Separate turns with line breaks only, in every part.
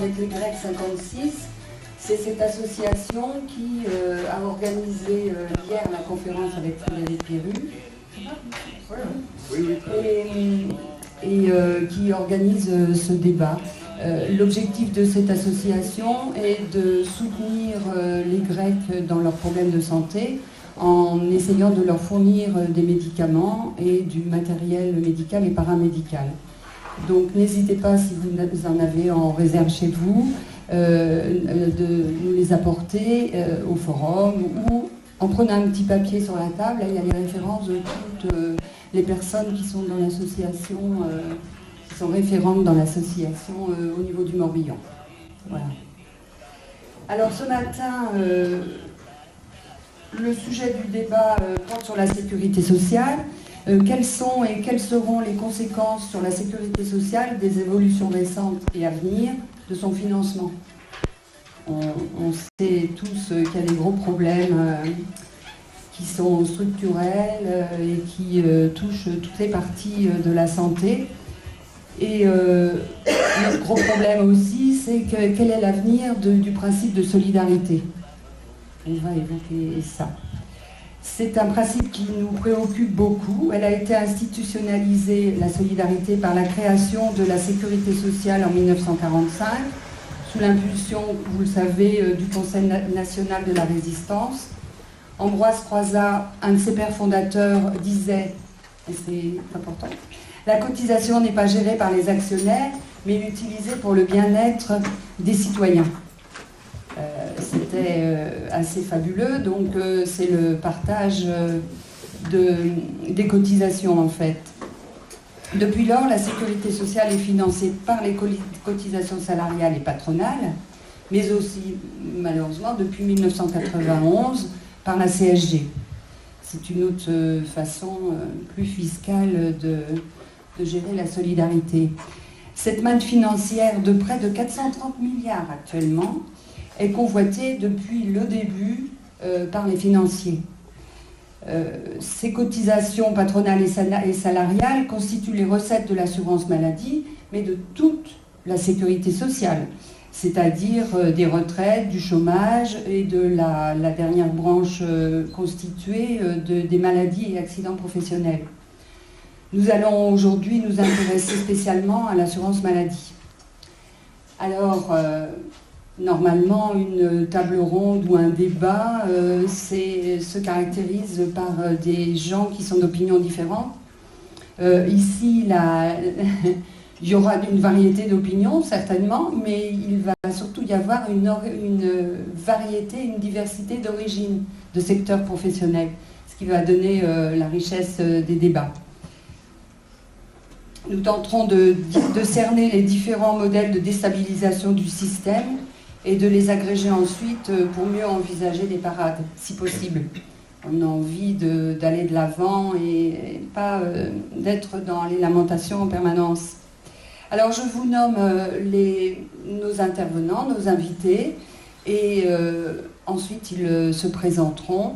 avec les Grecs 56. C'est cette association qui a organisé hier la conférence avec Frédéric Pérus et qui organise ce débat. L'objectif de cette association est de soutenir les Grecs dans leurs problèmes de santé en essayant de leur fournir des médicaments et du matériel médical et paramédical. Donc n'hésitez pas, si vous en avez en réserve chez vous, de nous les apporter au forum ou en prenant un petit papier sur la table. Là, il y a les références de toutes les personnes qui sont dans l'association, qui sont référentes dans l'association au niveau du Morbihan. Voilà. Alors ce matin, le sujet du débat porte sur la sécurité sociale. Quelles sont et quelles seront les conséquences sur la sécurité sociale des évolutions récentes et à venir de son financement? On sait tous qu'il y a des gros problèmes qui sont structurels et qui touchent toutes les parties de la santé. Et le gros problème aussi, c'est quel est l'avenir du principe de solidarité. On va évoquer ça. C'est un principe qui nous préoccupe beaucoup. Elle a été institutionnalisée, la solidarité, par la création de la sécurité sociale en 1945, sous l'impulsion, vous le savez, du Conseil national de la résistance. Ambroise Croizat, un de ses pères fondateurs, disait, et c'est important, la cotisation n'est pas gérée par les actionnaires, mais utilisée pour le bien-être des citoyens. C'était assez fabuleux, donc c'est le partage des cotisations en fait. Depuis lors, la sécurité sociale est financée par les cotisations salariales et patronales, mais aussi, malheureusement, depuis 1991, par la CSG. C'est une autre façon plus fiscale de gérer la solidarité. Cette manne financière de près de 430 milliards actuellement est convoitée depuis le début par les financiers. Ces cotisations patronales et salariales constituent les recettes de l'assurance maladie, mais de toute la sécurité sociale, c'est-à-dire des retraites, du chômage et de la dernière branche constituée des maladies et accidents professionnels. Nous allons aujourd'hui nous intéresser spécialement à l'assurance maladie. Alors, normalement, une table ronde ou un débat se caractérise par des gens qui sont d'opinions différentes. Ici, il y aura une variété d'opinions, certainement, mais il va surtout y avoir une variété, une diversité d'origines, de secteurs professionnels, ce qui va donner la richesse des débats. Nous tenterons de cerner les différents modèles de déstabilisation du système et de les agréger ensuite pour mieux envisager des parades, si possible. On a envie d'aller de l'avant et pas d'être dans les lamentations en permanence. Alors je vous nomme nos intervenants, nos invités, et ensuite ils se présenteront.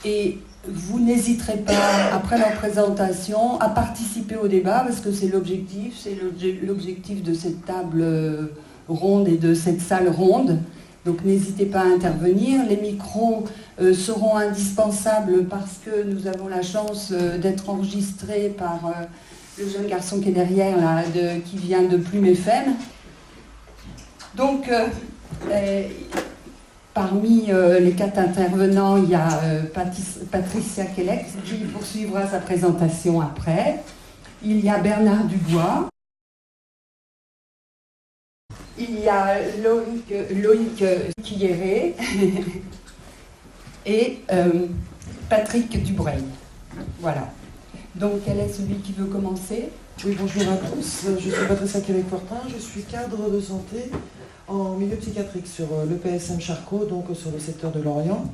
Et vous n'hésiterez pas, après leur présentation, à participer au débat, parce que c'est l'objectif de cette table ronde et de cette salle ronde. Donc n'hésitez pas à intervenir. Les micros seront indispensables parce que nous avons la chance d'être enregistrés par le jeune garçon qui est derrière, là, qui vient de Plume FM. Donc, parmi les 4 intervenants, il y a Patricia Kellec qui poursuivra sa présentation après. Il y a Bernard Dubois. Il y a Loïc Quilleret et Patrick Dubreuil. Voilà. Donc, quel est celui qui veut commencer?
Oui, bonjour à tous. Je suis Patricia Kellec-Fortin. Je suis cadre de santé en milieu psychiatrique sur le PSM Charcot, donc sur le secteur de Lorient.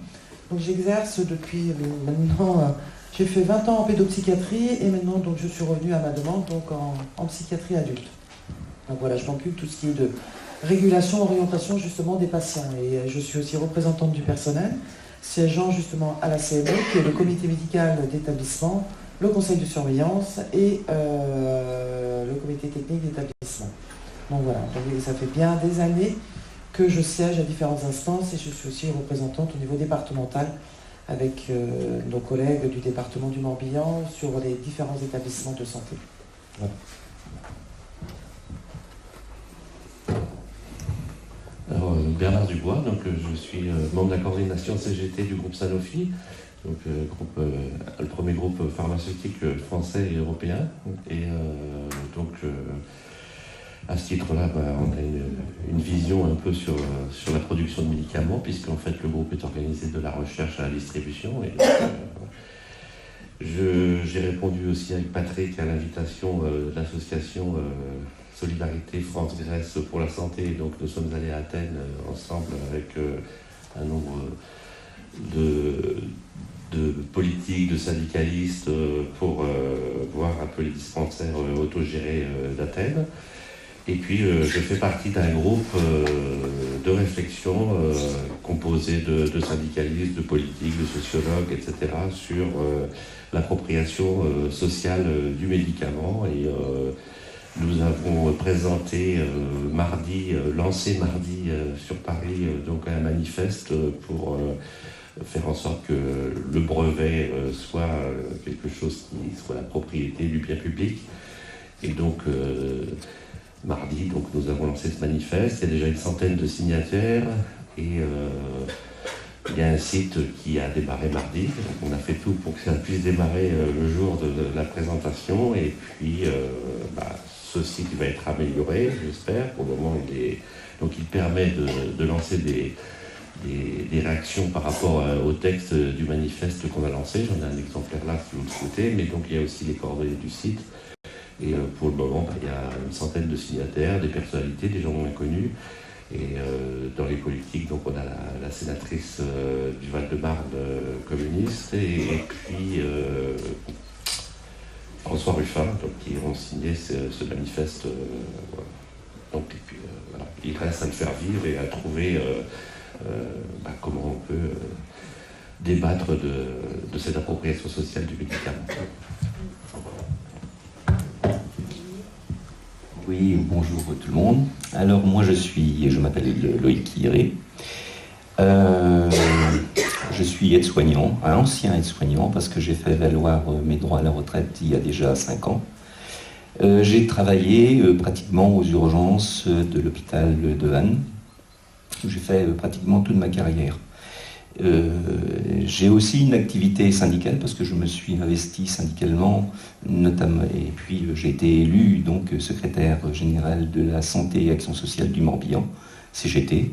Donc, j'exerce depuis maintenant, j'ai fait 20 ans en pédopsychiatrie et maintenant donc, je suis revenue à ma demande donc, en psychiatrie adulte. Donc voilà, je m'occupe tout ce qui est de régulation, orientation justement des patients. Et je suis aussi représentante du personnel, siégeant justement à la CME, qui est le comité médical d'établissement, le conseil de surveillance et le comité technique d'établissement. Donc voilà, donc, ça fait bien des années que je siège à différentes instances et je suis aussi représentante au niveau départemental avec nos collègues du département du Morbihan sur les différents établissements de santé. Voilà.
Alors, Bernard Dubois, donc, je suis membre de la coordination CGT du groupe Sanofi, donc, le premier groupe pharmaceutique français et européen. Et donc, à ce titre-là, on a une vision un peu sur la production de médicaments, puisqu'en fait le groupe est organisé de la recherche à la distribution. Et j'ai répondu aussi avec Patrick à l'invitation de l'association Solidarité France-Grèce pour la santé. Donc nous sommes allés à Athènes ensemble avec un nombre de politiques, de syndicalistes pour voir un peu les dispensaires autogérés d'Athènes. Et puis je fais partie d'un groupe de réflexion composé de syndicalistes, de politiques, de sociologues, etc. sur l'appropriation sociale du médicament. Et nous avons présenté lancé mardi sur Paris donc un manifeste pour faire en sorte que le brevet soit quelque chose qui soit la propriété du bien public. Et donc mardi, donc, nous avons lancé ce manifeste. Il y a déjà une centaine de signataires et il y a un site qui a démarré mardi. Donc, on a fait tout pour que ça puisse démarrer le jour de la présentation. Et puis, ce site va être amélioré, j'espère. Pour le moment, il permet de lancer des réactions par rapport au texte du manifeste qu'on a lancé. J'en ai un exemplaire là si vous le souhaitez. Mais donc, il y a aussi les coordonnées du site. Et pour le moment, il y a une centaine de signataires, des personnalités, des gens moins connus. Et dans les politiques, donc on a la sénatrice du Val-de-Marne communiste et puis François Ruffin, donc, qui ont signé ce manifeste. Voilà. Donc, et puis, voilà. Il reste à le faire vivre et à trouver comment on peut débattre de cette appropriation sociale du médicament.
Oui, bonjour tout le monde. Alors moi je m'appelle Loïc Hiré. Je suis aide-soignant, un ancien aide-soignant parce que j'ai fait valoir mes droits à la retraite il y a déjà 5 ans. J'ai travaillé pratiquement aux urgences de l'hôpital de Vannes. J'ai fait pratiquement toute ma carrière. J'ai aussi une activité syndicale parce que je me suis investi syndicalement, notamment, et puis j'ai été élu donc secrétaire général de la santé et action sociale du Morbihan, CGT.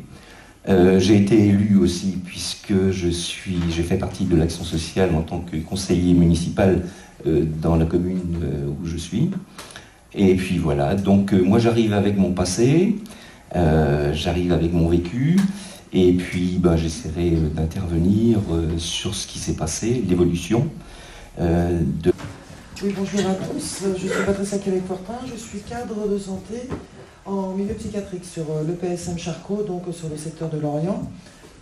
J'ai été élu aussi puisque j'ai fait partie de l'action sociale en tant que conseiller municipal dans la commune où je suis. Et puis voilà, donc moi j'arrive avec mon passé, j'arrive avec mon vécu. Et puis, j'essaierai d'intervenir sur ce qui s'est passé, l'évolution de...
Oui, bonjour à tous. Je suis Patricia Québec-Fortin. Je suis cadre de santé en milieu psychiatrique sur le PSM Charcot, donc sur le secteur de Lorient.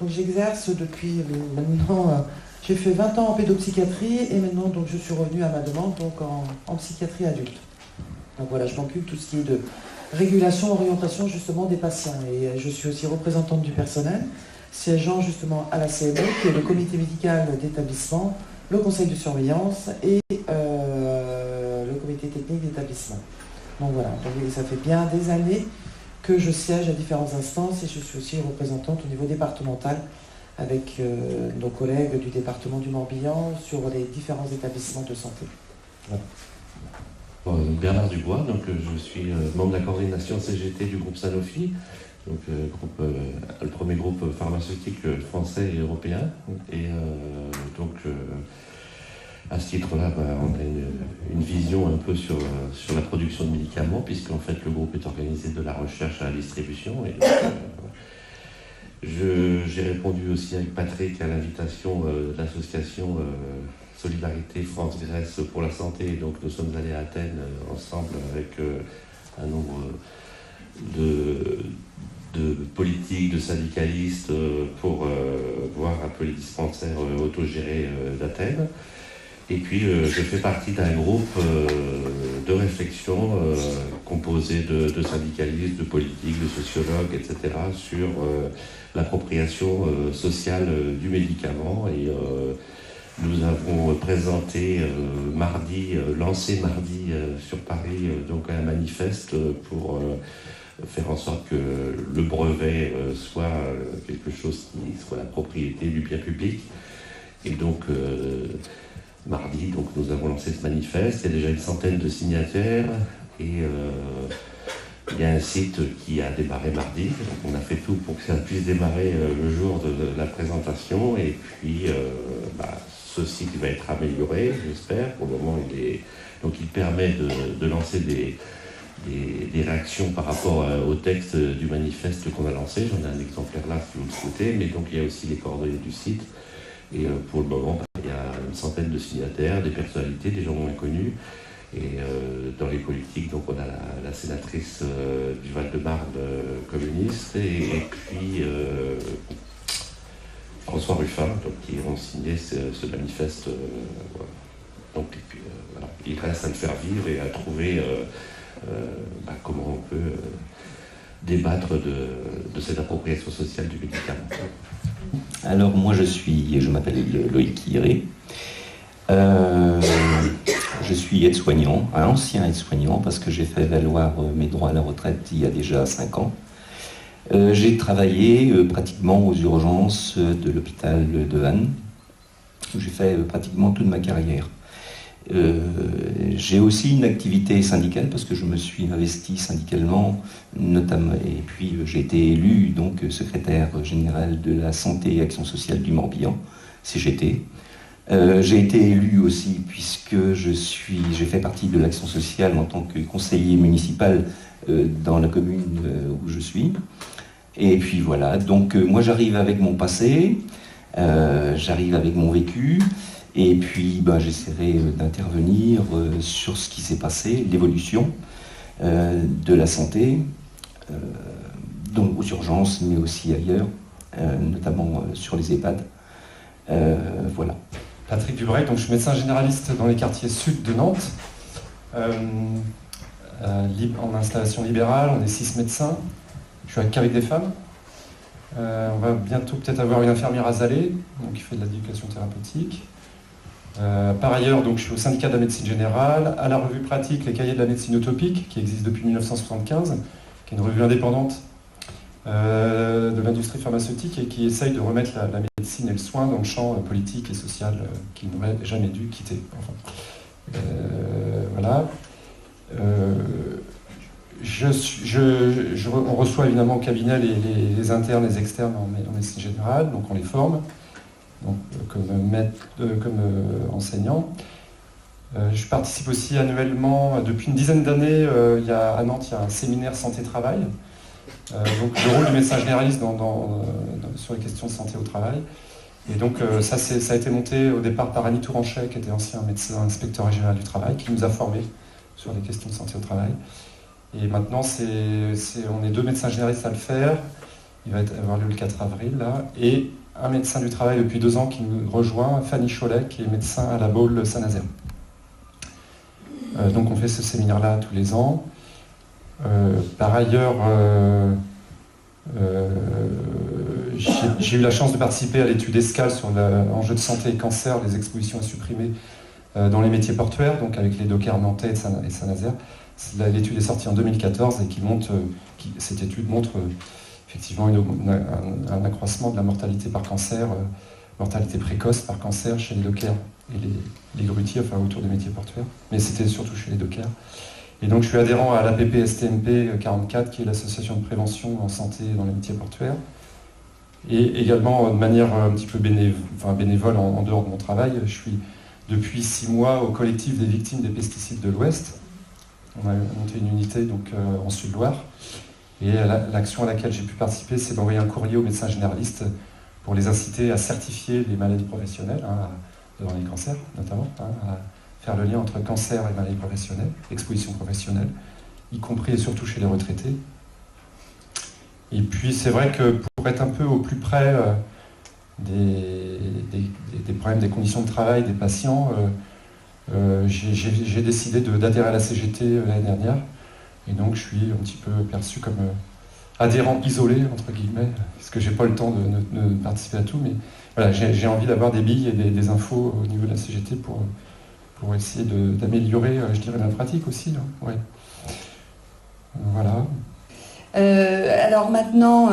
Donc j'exerce depuis maintenant... j'ai fait 20 ans en pédopsychiatrie et maintenant donc, je suis revenue à ma demande donc, en psychiatrie adulte. Donc voilà, je m'occupe de tout ce qui est de régulation, orientation justement des patients. Et je suis aussi représentante du personnel, siégeant justement à la CME, qui est le comité médical d'établissement, le conseil de surveillance et le comité technique d'établissement. Donc voilà, donc, ça fait bien des années que je siège à différentes instances et je suis aussi représentante au niveau départemental avec nos collègues du département du Morbihan sur les différents établissements de santé. Voilà.
Bernard Dubois, donc je suis membre de la coordination CGT du groupe Sanofi, donc le premier groupe pharmaceutique français et européen. Et donc à ce titre-là, on a une vision un peu sur la production de médicaments, puisqu'en fait le groupe est organisé de la recherche à la distribution. Et donc, j'ai répondu aussi avec Patrick à l'invitation de l'association Solidarité France-Grèce pour la santé. Donc nous sommes allés à Athènes ensemble avec un nombre de politiques, de syndicalistes pour voir un peu les dispensaires autogérés d'Athènes. Et puis je fais partie d'un groupe de réflexion composé de syndicalistes, de politiques, de sociologues, etc. sur l'appropriation sociale du médicament. Et nous avons présenté lancé mardi sur Paris donc un manifeste pour faire en sorte que le brevet soit quelque chose qui soit la propriété du bien public. Et donc mardi, donc, nous avons lancé ce manifeste. Il y a déjà une centaine de signataires et il y a un site qui a démarré mardi. Donc on a fait tout pour que ça puisse démarrer le jour de la présentation. Et puis ce site va être amélioré, j'espère. Pour le moment, il permet de lancer des réactions par rapport au texte du manifeste qu'on a lancé. J'en ai un exemplaire là si vous le souhaitez. Mais donc il y a aussi les coordonnées du site. Et pour le moment, il y a une centaine de signataires, des personnalités, des gens moins connus. Et dans les politiques, donc on a la sénatrice du Val-de-Marne communiste et puis François Ruffin, donc, qui ont signé ce manifeste. Voilà. Donc, et puis, voilà. Il reste à le faire vivre et à trouver comment on peut débattre de cette appropriation sociale du médicament.
Alors moi je m'appelle Loïc Hiré. Je suis aide-soignant, un ancien aide-soignant parce que j'ai fait valoir mes droits à la retraite il y a déjà 5 ans. J'ai travaillé pratiquement aux urgences de l'hôpital de Vannes. J'ai fait pratiquement toute ma carrière. J'ai aussi une activité syndicale parce que je me suis investi syndicalement, notamment, et puis j'ai été élu donc secrétaire général de la santé et action sociale du Morbihan, CGT. J'ai été élu aussi puisque j'ai fait partie de l'action sociale en tant que conseiller municipal dans la commune où je suis. Et puis voilà, donc moi j'arrive avec mon passé, j'arrive avec mon vécu. Et puis j'essaierai d'intervenir sur ce qui s'est passé, l'évolution de la santé, donc aux urgences, mais aussi ailleurs, notamment sur les EHPAD. Voilà.
Patrick Dubreuil, donc je suis médecin généraliste dans les quartiers sud de Nantes, en installation libérale, on est 6 médecins, je suis qu'avec des femmes. On va bientôt peut-être avoir une infirmière azalée, donc qui fait de l'éducation thérapeutique. Par ailleurs, donc, je suis au syndicat de la médecine générale, à la revue pratique Les Cahiers de la médecine utopique, qui existe depuis 1975, qui est une revue indépendante de l'industrie pharmaceutique et qui essaye de remettre la médecine et le soin dans le champ politique et social qu'il n'aurait jamais dû quitter. Enfin, voilà. On reçoit évidemment au cabinet les internes et les externes en médecine générale, donc on les forme. Donc, comme enseignant. Je participe aussi annuellement, depuis une dizaine d'années, à Nantes, il y a un séminaire santé-travail. Donc le rôle du médecin généraliste sur les questions de santé au travail. Et donc ça a été monté au départ par Annie Touranchet, qui était ancien médecin inspecteur régional du travail, qui nous a formés sur les questions de santé au travail. Et maintenant, on est 2 médecins généralistes à le faire. Il va avoir lieu le 4 avril, là. Et un médecin du travail depuis 2 ans qui nous rejoint, Fanny Cholet, qui est médecin à la Baule Saint-Nazaire. Donc on fait ce séminaire-là tous les ans. Par ailleurs, j'ai eu la chance de participer à l'étude ESCAL sur l'enjeu de santé et cancer, les expositions à supprimer dans les métiers portuaires, donc avec les dockers nantais et Saint-Nazaire. L'étude est sortie en 2014 et cette étude montre effectivement un accroissement de la mortalité par cancer, mortalité précoce par cancer chez les dockers et les grutiers, enfin autour des métiers portuaires, mais c'était surtout chez les dockers. Et donc je suis adhérent à l'APP STMP 44, qui est l'association de prévention en santé dans les métiers portuaires, et également de manière un petit peu bénévole en dehors de mon travail, je suis depuis 6 mois au collectif des victimes des pesticides de l'Ouest. On a monté une unité donc, en Sud-Loire. Et l'action à laquelle j'ai pu participer, c'est d'envoyer un courrier aux médecins généralistes pour les inciter à certifier les maladies professionnelles, devant les cancers notamment, à faire le lien entre cancer et maladies professionnelles, exposition professionnelle, y compris et surtout chez les retraités. Et puis c'est vrai que pour être un peu au plus près des problèmes des conditions de travail des patients, J'ai décidé d'adhérer à la CGT l'année dernière, et donc je suis un petit peu perçu comme adhérent isolé, entre guillemets, parce que j'ai pas le temps de participer à tout, mais voilà, j'ai envie d'avoir des billes et des infos au niveau de la CGT pour essayer d'améliorer, je dirais, ma pratique aussi. Hein. Ouais. Voilà.
Alors maintenant,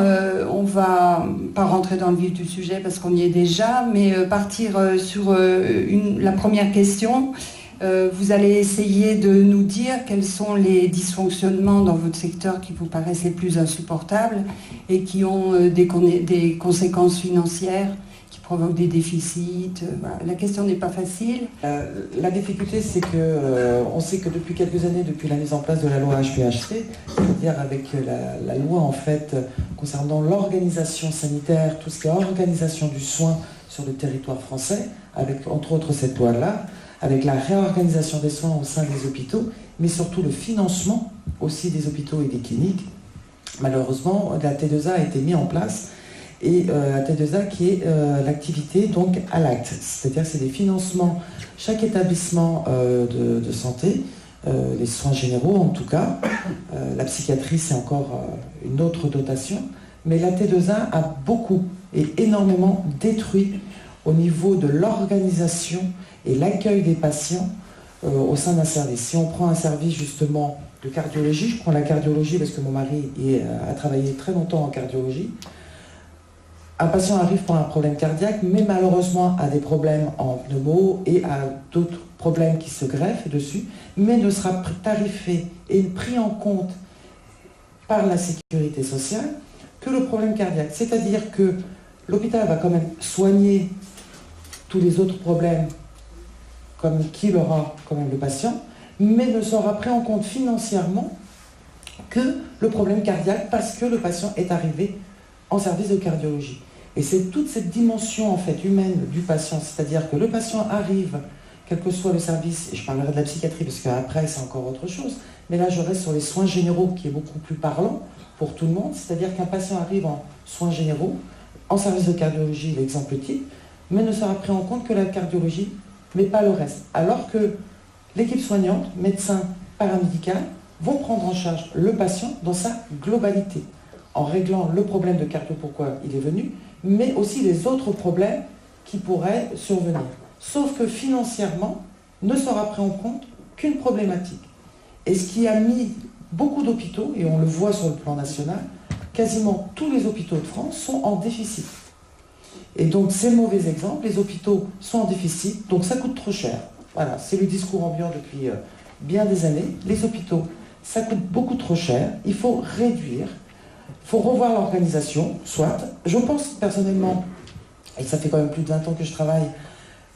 on va pas rentrer dans le vif du sujet parce qu'on y est déjà, mais partir sur la première question. Vous allez essayer de nous dire quels sont les dysfonctionnements dans votre secteur qui vous paraissent les plus insupportables et qui ont des conséquences financières, qui provoquent des déficits. Voilà. La question n'est pas facile.
La difficulté, c'est que on sait que depuis quelques années, depuis la mise en place de la loi HPHC, c'est-à-dire avec la loi en fait concernant l'organisation sanitaire, tout ce qui est organisation du soin sur le territoire français, avec entre autres cette loi-là, avec la réorganisation des soins au sein des hôpitaux, mais surtout le financement aussi des hôpitaux et des cliniques. Malheureusement, la T2A a été mise en place, et la T2A qui est l'activité donc à l'acte, c'est-à-dire c'est des financements, chaque établissement de santé, les soins généraux en tout cas, la psychiatrie c'est encore une autre dotation, mais la T2A a beaucoup et énormément détruit au niveau de l'organisation et l'accueil des patients au sein d'un service. Si on prend un service justement de cardiologie, je prends la cardiologie parce que mon mari a travaillé très longtemps en cardiologie, un patient arrive pour un problème cardiaque, mais malheureusement a des problèmes en pneumo et a d'autres problèmes qui se greffent dessus, mais ne sera tarifé et pris en compte par la sécurité sociale que le problème cardiaque. C'est-à-dire que l'hôpital va quand même soigner tous les autres problèmes comme qu'il aura quand même le patient, mais ne sera pris en compte financièrement que le problème cardiaque parce que le patient est arrivé en service de cardiologie. Et c'est toute cette dimension en fait humaine du patient, c'est-à-dire que le patient arrive, quel que soit le service, et je parlerai de la psychiatrie parce qu'après c'est encore autre chose, mais là je reste sur les soins généraux qui est beaucoup plus parlant pour tout le monde, c'est-à-dire qu'un patient arrive en soins généraux, en service de cardiologie, l'exemple type, mais ne sera pris en compte que la cardiologie, mais pas le reste. Alors que l'équipe soignante, médecins, paramédicales, vont prendre en charge le patient dans sa globalité, en réglant le problème de cardio, pourquoi il est venu, mais aussi les autres problèmes qui pourraient survenir. Sauf que financièrement, ne sera pris en compte qu'une problématique. Et ce qui a mis beaucoup d'hôpitaux, et on le voit sur le plan national, quasiment tous les hôpitaux de France sont en déficit. Et donc c'est le mauvais exemple, les hôpitaux sont en déficit, donc ça coûte trop cher. Voilà, c'est le discours ambiant depuis bien des années. Les hôpitaux, ça coûte beaucoup trop cher, il faut réduire, il faut revoir l'organisation, soit. Je pense personnellement, et ça fait quand même plus de 20 ans que je travaille,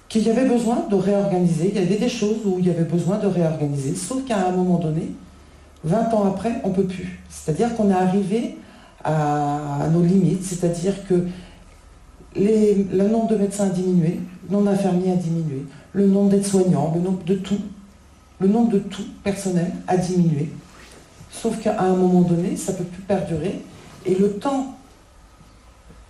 qu'il y avait besoin de réorganiser, il y avait des choses où il y avait besoin de réorganiser, sauf qu'à un moment donné, 20 ans après, on ne peut plus. C'est-à-dire qu'on est arrivé à nos limites, c'est-à-dire que le nombre de médecins a diminué, le nombre d'infirmiers a diminué, le nombre d'aides-soignants, le nombre de tout personnel a diminué. Sauf qu'à un moment donné, ça ne peut plus perdurer, et le temps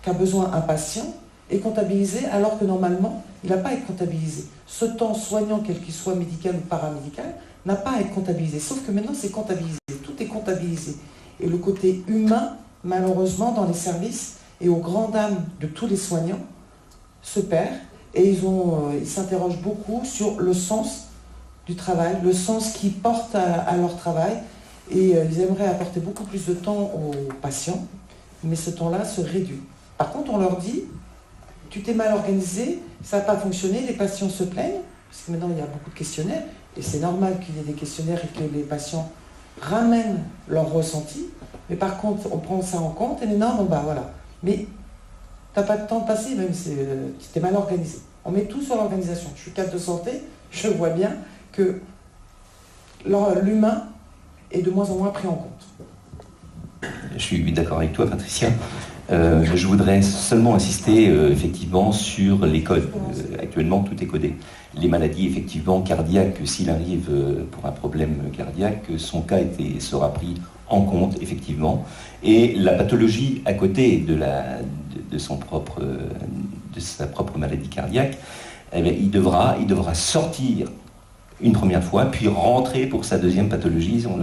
qu'a besoin un patient est comptabilisé, alors que normalement, il n'a pas à être comptabilisé. Ce temps soignant, quel qu'il soit médical ou paramédical, n'a pas à être comptabilisé. Sauf que maintenant, c'est comptabilisé, tout est comptabilisé. Et le côté humain, malheureusement, dans les services, et aux grandes dames de tous les soignants, se perd, et ils s'interrogent beaucoup sur le sens du travail, le sens qu'ils portent à leur travail, et ils aimeraient apporter beaucoup plus de temps aux patients, mais ce temps-là se réduit. Par contre, on leur dit, tu t'es mal organisé, ça n'a pas fonctionné, les patients se plaignent, parce que maintenant il y a beaucoup de questionnaires, et c'est normal qu'il y ait des questionnaires et que les patients ramènent leur ressenti, mais par contre, on prend ça en compte, et non, bon bah voilà. Mais tu n'as pas de temps de passer, même si tu es mal organisé. On met tout sur l'organisation. Je suis cadre de santé, je vois bien que l'humain est de moins en moins pris en compte.
Je suis d'accord avec toi, Patricia. Je voudrais seulement insister effectivement sur les codes. Actuellement, tout est codé. Les maladies effectivement cardiaques, s'il arrive pour un problème cardiaque, son cas sera pris en compte effectivement. Et la pathologie à côté de sa propre maladie cardiaque, eh bien, il devra sortir une première fois, puis rentrer pour sa deuxième pathologie, on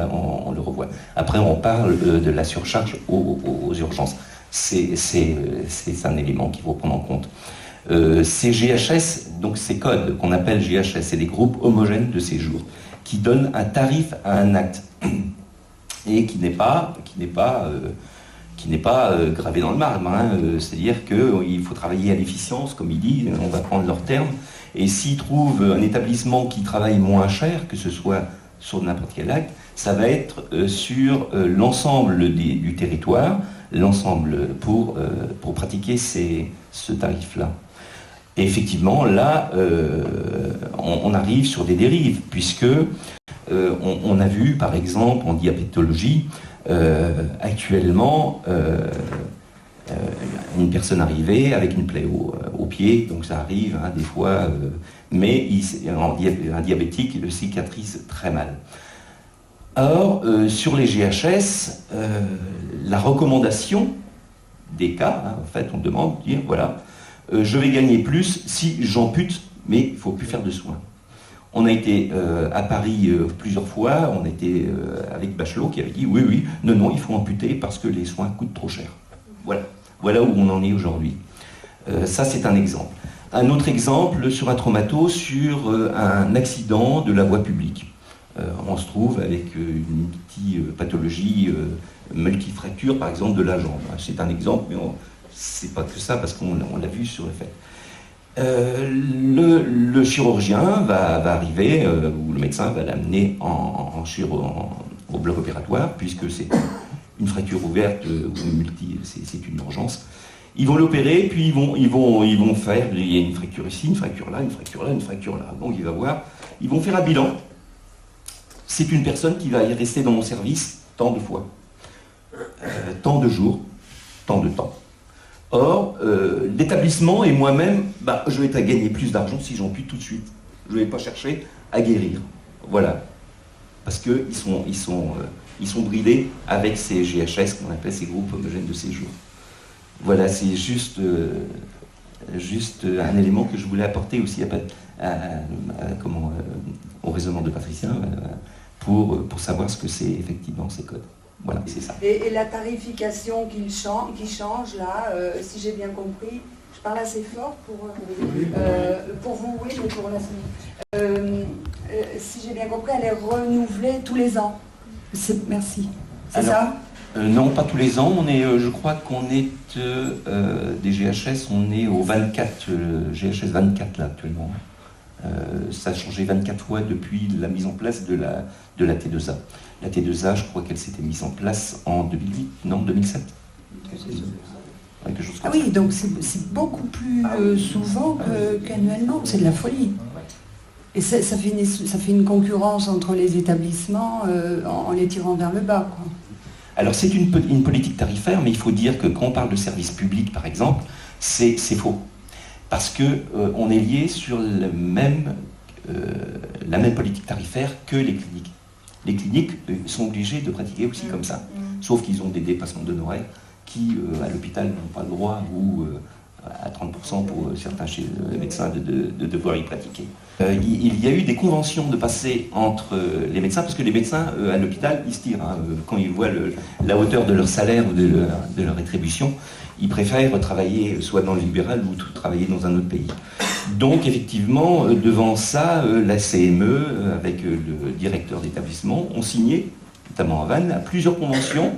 le revoit. Après, on parle de la surcharge aux urgences. C'est un élément qu'il faut prendre en compte. Ces GHS, donc ces codes qu'on appelle GHS, c'est des groupes homogènes de séjour, qui donnent un tarif à un acte, et qui n'est pas gravé dans le marbre. Hein. C'est-à-dire qu'il faut travailler à l'efficience, comme il dit, on va prendre leurs termes, et s'ils trouvent un établissement qui travaille moins cher, que ce soit sur n'importe quel acte, ça va être sur l'ensemble du territoire, l'ensemble pour pratiquer ce tarif-là. Et effectivement, là, on arrive sur des dérives, puisque on a vu, par exemple, en diabétologie, actuellement, une personne arrivée avec une plaie au pied, donc ça arrive hein, des fois, mais un diabétique le cicatrise très mal. Or, sur les GHS, la recommandation des cas, hein, en fait, on demande de dire, voilà, je vais gagner plus si j'ampute, mais il ne faut plus faire de soins. On a été à Paris plusieurs fois, on a été avec Bachelot qui avait dit oui, non, il faut amputer parce que les soins coûtent trop cher. Voilà où on en est aujourd'hui. Ça, c'est un exemple. Un autre exemple sur un traumato, sur un accident de la voie publique. On se trouve avec une petite pathologie multifracture, par exemple, de la jambe. C'est un exemple, mais c'est pas que ça, parce qu'on l'a vu sur le fait. Le chirurgien va arriver, ou le médecin va l'amener au bloc opératoire, puisque c'est une fracture ouverte ou c'est une urgence. Ils vont l'opérer, puis ils vont faire, il y a une fracture ici, une fracture là, une fracture là, une fracture là. Donc il va voir, ils vont faire un bilan. C'est une personne qui va y rester dans mon service tant de fois, tant de jours, tant de temps. Or, l'établissement et moi-même, je vais gagner plus d'argent si j'ampute tout de suite. Je ne vais pas chercher à guérir. Voilà. Parce qu'ils sont bridés avec ces GHS, qu'on appelle ces groupes homogènes de séjour. Voilà, c'est juste un élément que je voulais apporter aussi au raisonnement de Patricia, pour savoir ce que c'est effectivement ces codes. Voilà, c'est ça.
Et la tarification qui change là, si j'ai bien compris, je parle assez fort pour vous, oui, mais pour la si j'ai bien compris, elle est renouvelée tous les ans. Merci. C'est ça?
Non, pas tous les ans. Je crois qu'on est des GHS, on est au 24, GHS 24 là actuellement. Ça a changé 24 fois depuis la mise en place de la T2A. La T2A, je crois qu'elle s'était mise en place en 2008, non, 2007. Quelque chose comme ça.
Oui, donc c'est beaucoup plus souvent qu'annuellement. C'est de la folie. Et ça fait une concurrence entre les établissements en les tirant vers le bas, quoi.
Alors c'est une politique tarifaire, mais il faut dire que quand on parle de service public, par exemple, c'est faux. Parce qu'on est lié sur la même politique tarifaire que les cliniques. Les cliniques sont obligées de pratiquer aussi comme ça, sauf qu'ils ont des dépassements d'honoraires qui, à l'hôpital, n'ont pas le droit, ou à 30% pour certains médecins de devoir y pratiquer. Il y a eu des conventions de passer entre les médecins, parce que les médecins, à l'hôpital, ils se tirent. Hein, quand ils voient la hauteur de leur salaire ou de leur rétribution, ils préfèrent travailler soit dans le libéral ou travailler dans un autre pays. Donc effectivement, devant ça, la CME, avec le directeur d'établissement, ont signé, notamment à Vannes, plusieurs conventions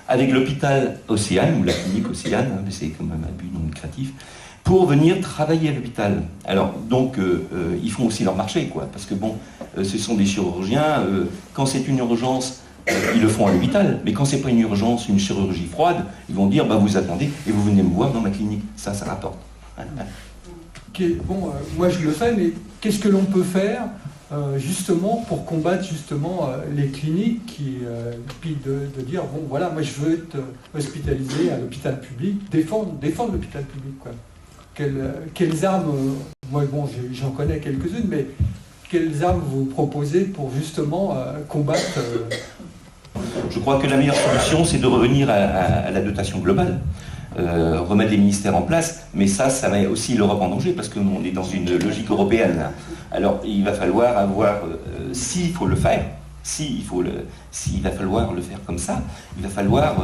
avec l'hôpital Océane, ou la clinique Océane, hein, mais c'est quand même un but non lucratif, pour venir travailler à l'hôpital. Alors, donc, ils font aussi leur marché, quoi, parce que bon, ce sont des chirurgiens, quand c'est une urgence, ils le font à l'hôpital, mais quand c'est pas une urgence, une chirurgie froide, ils vont dire, vous attendez, et vous venez me voir dans ma clinique. Ça rapporte.
Bon, moi je le fais, mais qu'est-ce que l'on peut faire justement pour combattre justement les cliniques qui, puis de dire, bon voilà, moi je veux être hospitalisé à l'hôpital public, défendre l'hôpital public, quoi. Quelles armes, moi bon, j'en connais quelques-unes, mais quelles armes vous proposez pour justement combattre
Je crois que la meilleure solution, c'est de revenir à la dotation globale. Remettre les ministères en place, mais ça met aussi l'Europe en danger, parce qu'on est dans une logique européenne. Alors il va falloir avoir, s'il faut le faire, s'il va falloir le faire comme ça, il va falloir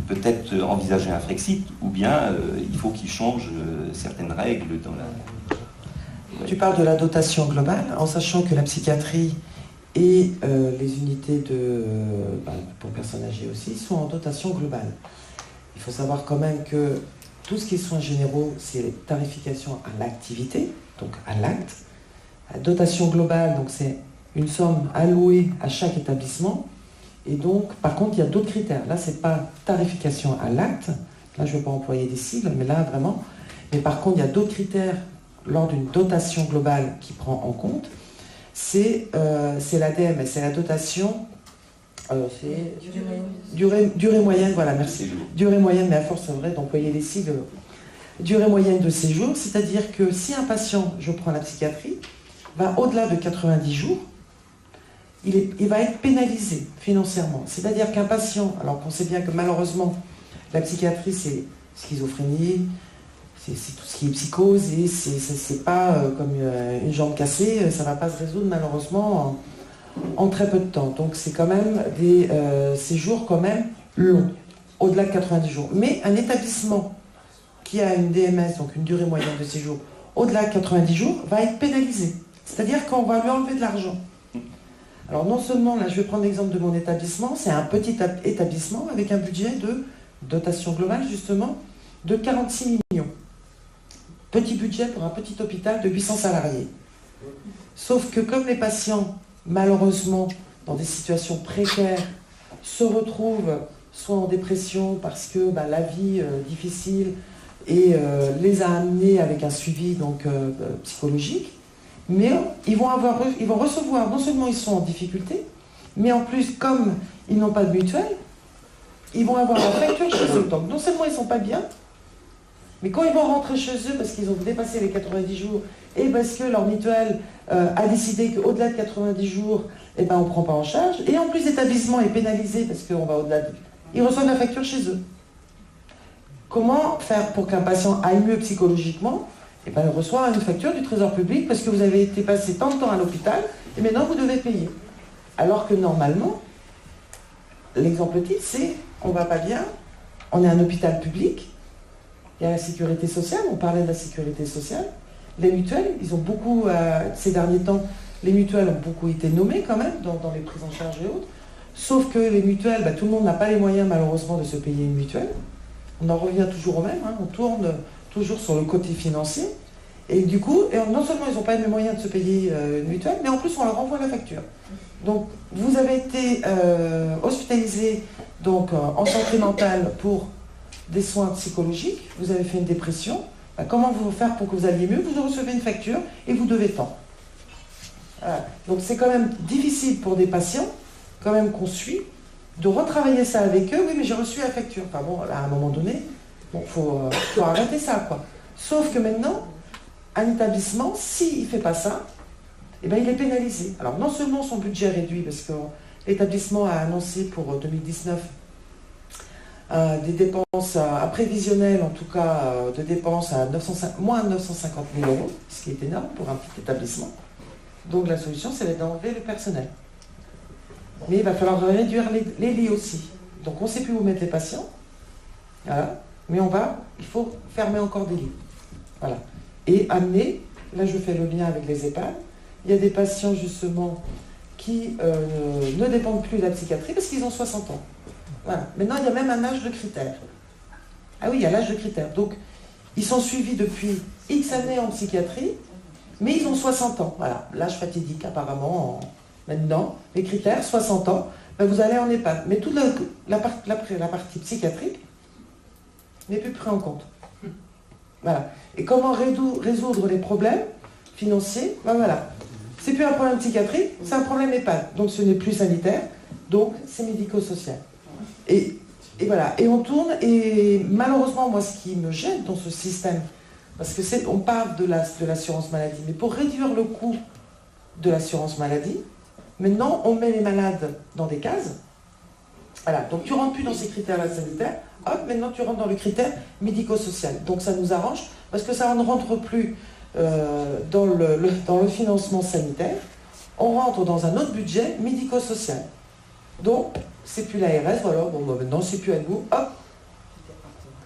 peut-être envisager un Frexit, ou bien il faut qu'il change certaines règles dans la...
Tu parles de la dotation globale, en sachant que la psychiatrie et les unités pour personnes âgées aussi sont en dotation globale. Il faut savoir quand même que tout ce qui est soins généraux, c'est les tarifications à l'activité, donc à l'acte. La dotation globale, donc c'est une somme allouée à chaque établissement. Et donc, par contre, il y a d'autres critères. Là, c'est pas tarification à l'acte. Là, je ne vais pas employer des sigles, mais là, vraiment. Mais par contre, il y a d'autres critères lors d'une dotation globale qui prend en compte. C'est l'ADM, c'est la dotation... c'est durée moyenne, voilà, merci. Durée moyenne, mais à force, c'est vrai, d'employer les sigles. Durée moyenne de séjour, c'est-à-dire que si un patient, je prends la psychiatrie, va au-delà de 90 jours, il va être pénalisé financièrement. C'est-à-dire qu'un patient, alors qu'on sait bien que malheureusement, la psychiatrie, c'est schizophrénie, c'est tout ce qui est psychose, et c'est pas comme une jambe cassée, ça ne va pas se résoudre malheureusement en très peu de temps. Donc c'est quand même des séjours quand même longs, au-delà de 90 jours. Mais un établissement qui a une DMS, donc une durée moyenne de séjour, au-delà de 90 jours, va être pénalisé. C'est-à-dire qu'on va lui enlever de l'argent. Alors non seulement, là je vais prendre l'exemple de mon établissement, c'est un petit établissement avec un budget de dotation globale justement de 46 millions. Petit budget pour un petit hôpital de 800 salariés. Sauf que comme les patients, malheureusement, dans des situations précaires, se retrouvent soit en dépression parce que la vie difficile et les a amenés avec un suivi donc, psychologique, mais ils vont recevoir, non seulement ils sont en difficulté, mais en plus, comme ils n'ont pas de mutuelle, ils vont avoir la facture chez eux. Donc non seulement ils ne sont pas bien, mais quand ils vont rentrer chez eux parce qu'ils ont dépassé les 90 jours et parce que leur mutuelle a décidé qu'au-delà de 90 jours, on ne prend pas en charge, et en plus l'établissement est pénalisé parce qu'on va au-delà ils reçoivent la facture chez eux. Comment faire pour qu'un patient aille mieux psychologiquement? Il reçoit une facture du Trésor public parce que vous avez été passé tant de temps à l'hôpital et maintenant vous devez payer. Alors que normalement, l'exemple type, c'est on va pas bien, on est un hôpital public, il y a la sécurité sociale, on parlait de la sécurité sociale, les mutuelles, ils ont beaucoup, ces derniers temps, les mutuelles ont beaucoup été nommées quand même dans les prises en charge et autres, sauf que les mutuelles, tout le monde n'a pas les moyens malheureusement de se payer une mutuelle. On en revient toujours au même, on tourne toujours sur le côté financier, et du coup, non seulement ils n'ont pas les moyens de se payer une mutuelle, mais en plus on leur envoie la facture. Donc vous avez été hospitalisé donc, en santé mentale pour des soins psychologiques, vous avez fait une dépression, comment vous faire pour que vous alliez mieux? Vous recevez une facture et vous devez tant. Voilà. Donc c'est quand même difficile pour des patients, quand même qu'on suit, de retravailler ça avec eux. Oui, mais j'ai reçu la facture. Enfin bon, là, à un moment donné, faut arrêter ça, quoi. Sauf que maintenant, un établissement, s'il ne fait pas ça, il est pénalisé. Alors non seulement son budget est réduit, parce que l'établissement a annoncé pour 2019 des dépenses prévisionnelles, en tout cas de dépenses à moins de 950 000 €, ce qui est énorme pour un petit établissement. Donc la solution, c'est d'enlever le personnel. Mais il va falloir réduire les lits aussi. Donc on ne sait plus où mettre les patients. Voilà. Mais il faut fermer encore des lits. Voilà. Et amener, là je fais le lien avec les EHPAD, il y a des patients justement qui ne dépendent plus de la psychiatrie parce qu'ils ont 60 ans. Voilà. Maintenant il y a même un âge de critère. Ah oui, il y a l'âge de critère. Donc ils sont suivis depuis X années en psychiatrie, mais ils ont 60 ans. Voilà, l'âge fatidique apparemment, maintenant, les critères, 60 ans, vous allez en EHPAD. Mais toute la partie psychiatrique n'est plus prise en compte. Voilà. Et comment résoudre les problèmes financiers? Voilà. C'est plus un problème psychiatrique, c'est un problème EHPAD. Donc ce n'est plus sanitaire, donc c'est médico-social. Et voilà. Et on tourne, et malheureusement, moi, ce qui me gêne dans ce système, parce que on parle de l'assurance maladie, mais pour réduire le coût de l'assurance maladie, maintenant, on met les malades dans des cases. Voilà, donc tu ne rentres plus dans ces critères-là sanitaires, hop, maintenant tu rentres dans le critère médico-social. Donc ça nous arrange, parce que ça ne rentre plus dans le financement sanitaire, on rentre dans un autre budget médico-social. Donc, c'est plus l'ARS, voilà, bon, bah, maintenant c'est plus à nous, hop,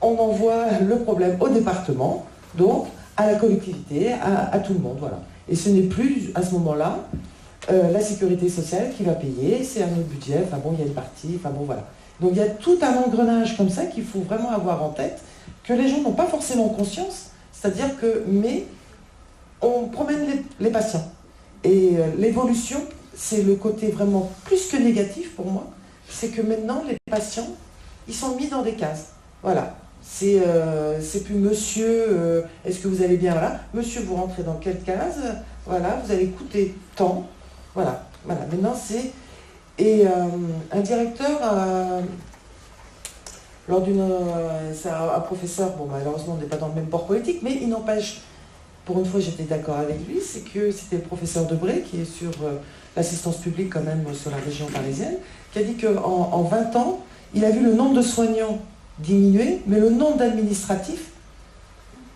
on envoie le problème au département, donc à la collectivité, à tout le monde, voilà. Et ce n'est plus, à ce moment-là, la sécurité sociale qui va payer, c'est un autre budget, enfin bon, il y a une partie, enfin bon, voilà. Donc il y a tout un engrenage comme ça qu'il faut vraiment avoir en tête, que les gens n'ont pas forcément conscience, c'est-à-dire que, mais on promène les patients. Et l'évolution, c'est le côté vraiment plus que négatif pour moi, c'est que maintenant, les patients, ils sont mis dans des cases. Voilà. C'est plus monsieur, est-ce que vous allez bien? Voilà. Monsieur, vous rentrez dans quelle case? Voilà, vous allez coûter tant. Voilà. Voilà. Maintenant, c'est... Et un directeur, lors d'une... c'est un professeur, bon, malheureusement, on n'est pas dans le même bord politique, mais il n'empêche, pour une fois, j'étais d'accord avec lui, c'est que c'était le professeur Debré, qui est sur l'assistance publique quand même sur la région parisienne, qui a dit qu'en 20 ans, il a vu le nombre de soignants diminuer, mais le nombre d'administratifs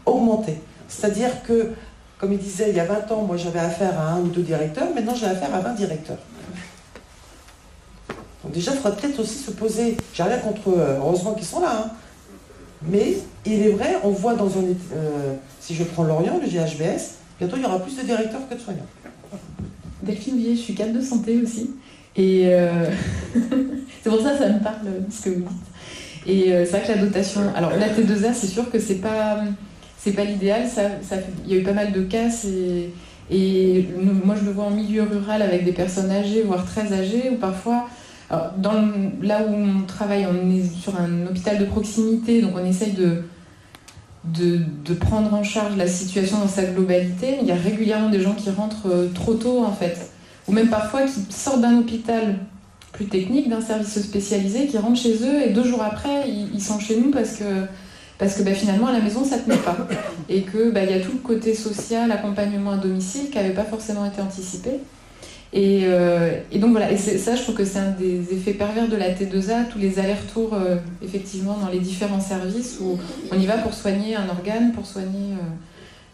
augmenter. C'est-à-dire que, comme il disait, il y a 20 ans, moi j'avais affaire à 1 ou 2 directeurs, maintenant j'ai affaire à 20 directeurs. Donc déjà, il faudra peut-être aussi se poser, j'ai rien contre eux, heureusement qu'ils sont là, hein. Mais il est vrai, on voit dans un... si je prends Lorient, le GHBS, bientôt il y aura plus de directeurs que de soignants.
Delphine Ouillet, je suis cadre de santé aussi. Et c'est pour ça que ça me parle, ce que vous dites. Et c'est vrai que la dotation... Alors la T2A, c'est sûr que c'est pas l'idéal. Il y a eu pas mal de cas. Et moi, je le vois en milieu rural avec des personnes âgées, voire très âgées, où parfois... Alors, là où on travaille, on est sur un hôpital de proximité, donc on essaye de prendre en charge la situation dans sa globalité. Il y a régulièrement des gens qui rentrent trop tôt, en fait. Ou même parfois qui sortent d'un hôpital plus technique, d'un service spécialisé, qui rentrent chez eux et 2 jours après, ils sont chez nous parce que finalement, à la maison, ça ne tenait pas. Et qu'il y a tout le côté social, accompagnement à domicile qui n'avait pas forcément été anticipé. Et donc voilà, et ça, je trouve que c'est un des effets pervers de la T2A, tous les allers-retours, effectivement, dans les différents services où on y va pour soigner un organe, pour soigner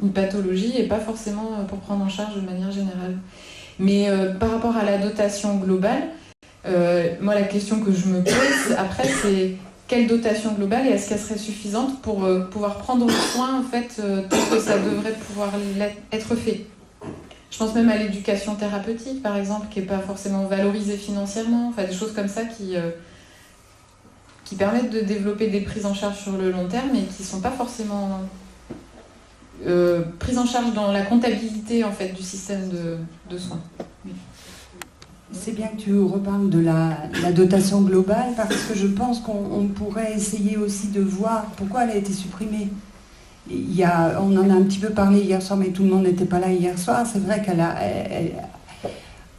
une pathologie, et pas forcément pour prendre en charge de manière générale. Mais par rapport à la dotation globale, moi, la question que je me pose après, c'est quelle dotation globale et est-ce qu'elle serait suffisante pour pouvoir prendre soin, en fait, tel que ça devrait pouvoir être fait. Je pense même à l'éducation thérapeutique, par exemple, qui n'est pas forcément valorisée financièrement, enfin des choses comme ça qui permettent de développer des prises en charge sur le long terme et qui ne sont pas forcément prises en charge dans la comptabilité, en fait, du système de soins. Oui.
C'est bien que tu reparles de la dotation globale, parce que je pense qu'on pourrait essayer aussi de voir pourquoi elle a été supprimée. On en a un petit peu parlé hier soir, mais tout le monde n'était pas là hier soir. C'est vrai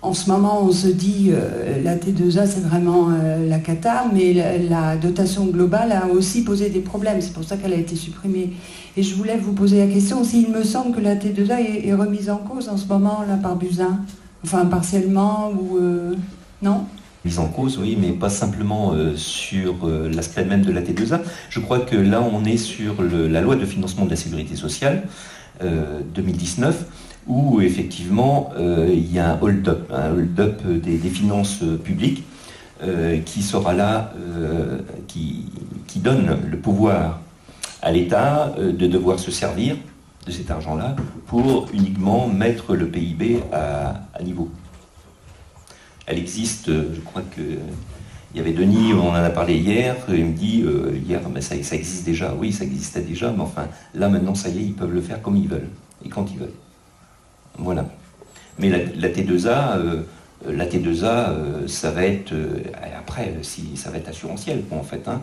en ce moment, on se dit la T2A, c'est vraiment la cata, mais la dotation globale a aussi posé des problèmes. C'est pour ça qu'elle a été supprimée. Et je voulais vous poser la question aussi. Il me semble que la T2A est remise en cause en ce moment là par Buzyn. Enfin, partiellement ou... non ?
Mise en cause, oui, mais pas simplement sur l'aspect même de la T2A. Je crois que là, on est sur la loi de financement de la sécurité sociale 2019, où effectivement, il y a un hold-up des finances publiques qui sera là, qui donne le pouvoir à l'État de devoir se servir de cet argent-là pour uniquement mettre le PIB à niveau. Elle existe, je crois qu'il y avait Denis, on en a parlé hier, il me dit, hier, mais ça existe déjà, oui, ça existait déjà, mais enfin, là maintenant, ça y est, ils peuvent le faire comme ils veulent, et quand ils veulent. Voilà. Mais la T2A, ça va être, après, ça va être assurantiel, quoi, en fait. Hein.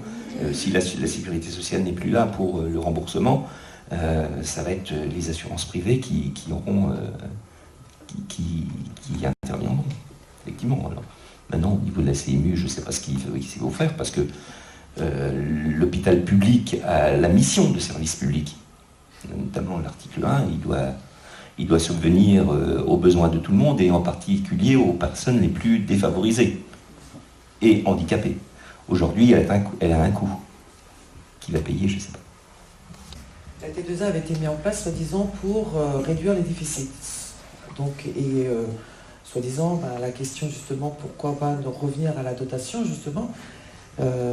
Si la sécurité sociale n'est plus là pour le remboursement, ça va être les assurances privées qui interviendront. Effectivement. Alors, maintenant, au niveau de la CMU, je ne sais pas ce qu'il faut faire, parce que l'hôpital public a la mission de service public. Notamment l'article 1, il doit subvenir aux besoins de tout le monde, et en particulier aux personnes les plus défavorisées et handicapées. Aujourd'hui, elle a un coût. Qui va payer, je ne sais pas.
La T2A avait été mise en place, soi-disant, pour réduire les déficits. Donc, soi-disant, la question, justement, pourquoi pas revenir à la dotation, justement,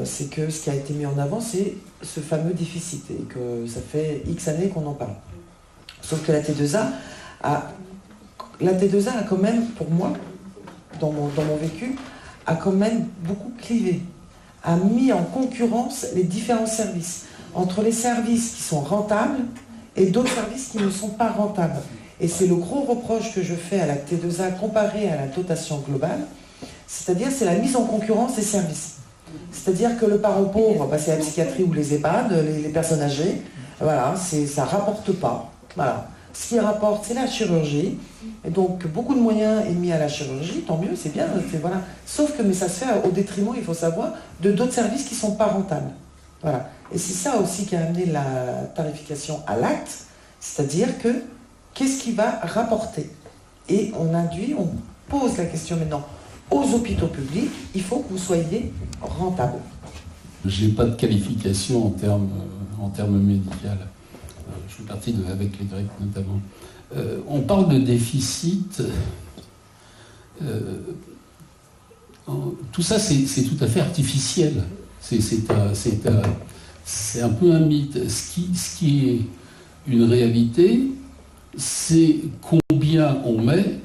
c'est que ce qui a été mis en avant, c'est ce fameux déficit, et que ça fait X années qu'on en parle. Sauf que la T2A a quand même, pour moi, dans mon vécu, a quand même beaucoup clivé, a mis en concurrence les différents services, entre les services qui sont rentables et d'autres services qui ne sont pas rentables. Et c'est le gros reproche que je fais à la T2A comparé à la dotation globale, c'est-à-dire c'est la mise en concurrence des services. C'est-à-dire que le parent pauvre, c'est la psychiatrie ou les EHPAD, les personnes âgées, voilà, ça ne rapporte pas. Voilà. Ce qui rapporte, c'est la chirurgie. Et donc, beaucoup de moyens est mis à la chirurgie, tant mieux, c'est bien. Voilà. Sauf que ça se fait au détriment, il faut savoir, de d'autres services qui ne sont pas rentables. Voilà. Et c'est ça aussi qui a amené la tarification à l'acte, c'est-à-dire que qu'est-ce qui va rapporter? Et on pose la question maintenant aux hôpitaux publics, il faut que vous soyez rentables.
Je n'ai pas de qualification en termes médicaux. Je suis parti avec les Grecs notamment. On parle de déficit. Tout ça, c'est tout à fait artificiel. C'est un peu un mythe. Ce qui est une réalité, c'est combien on met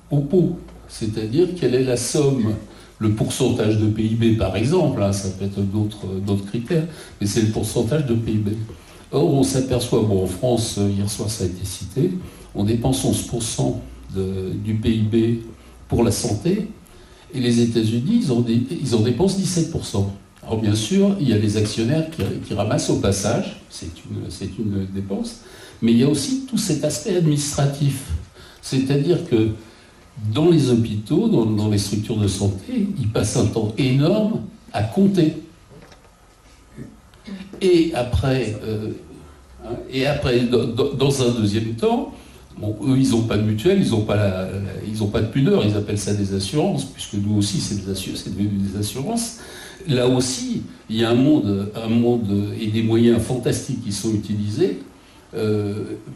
au pot. C'est-à-dire quelle est la somme, le pourcentage de PIB par exemple, ça peut être d'autres critères, mais c'est le pourcentage de PIB. Or, on s'aperçoit, en France, hier soir ça a été cité, on dépense 11% du PIB pour la santé, et les États-Unis, ils en dépensent 17%. Alors bien sûr, il y a les actionnaires qui ramassent au passage, c'est une dépense, mais il y a aussi tout cet aspect administratif. C'est-à-dire que dans les hôpitaux, dans les structures de santé, ils passent un temps énorme à compter. Et après, dans un deuxième temps, eux, ils n'ont pas de mutuelle, ils n'ont pas de pudeur, ils appellent ça des assurances, puisque nous aussi, c'est devenu des assurances. Là aussi, il y a un monde et des moyens fantastiques qui sont utilisés,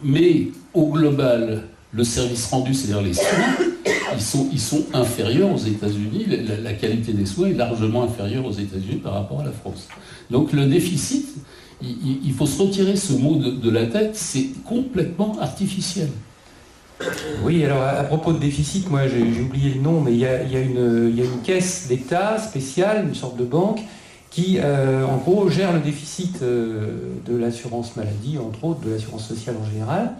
mais au global, le service rendu, c'est-à-dire les soins, ils sont inférieurs aux États-Unis. La qualité des soins est largement inférieure aux États-Unis par rapport à la France. Donc le déficit, il faut se retirer ce mot de la tête, c'est complètement artificiel.
Oui, alors à propos de déficit, moi j'ai oublié le nom, mais il y a une caisse d'État spéciale, une sorte de banque, qui en gros gère le déficit de l'assurance maladie, entre autres, de l'assurance sociale en général.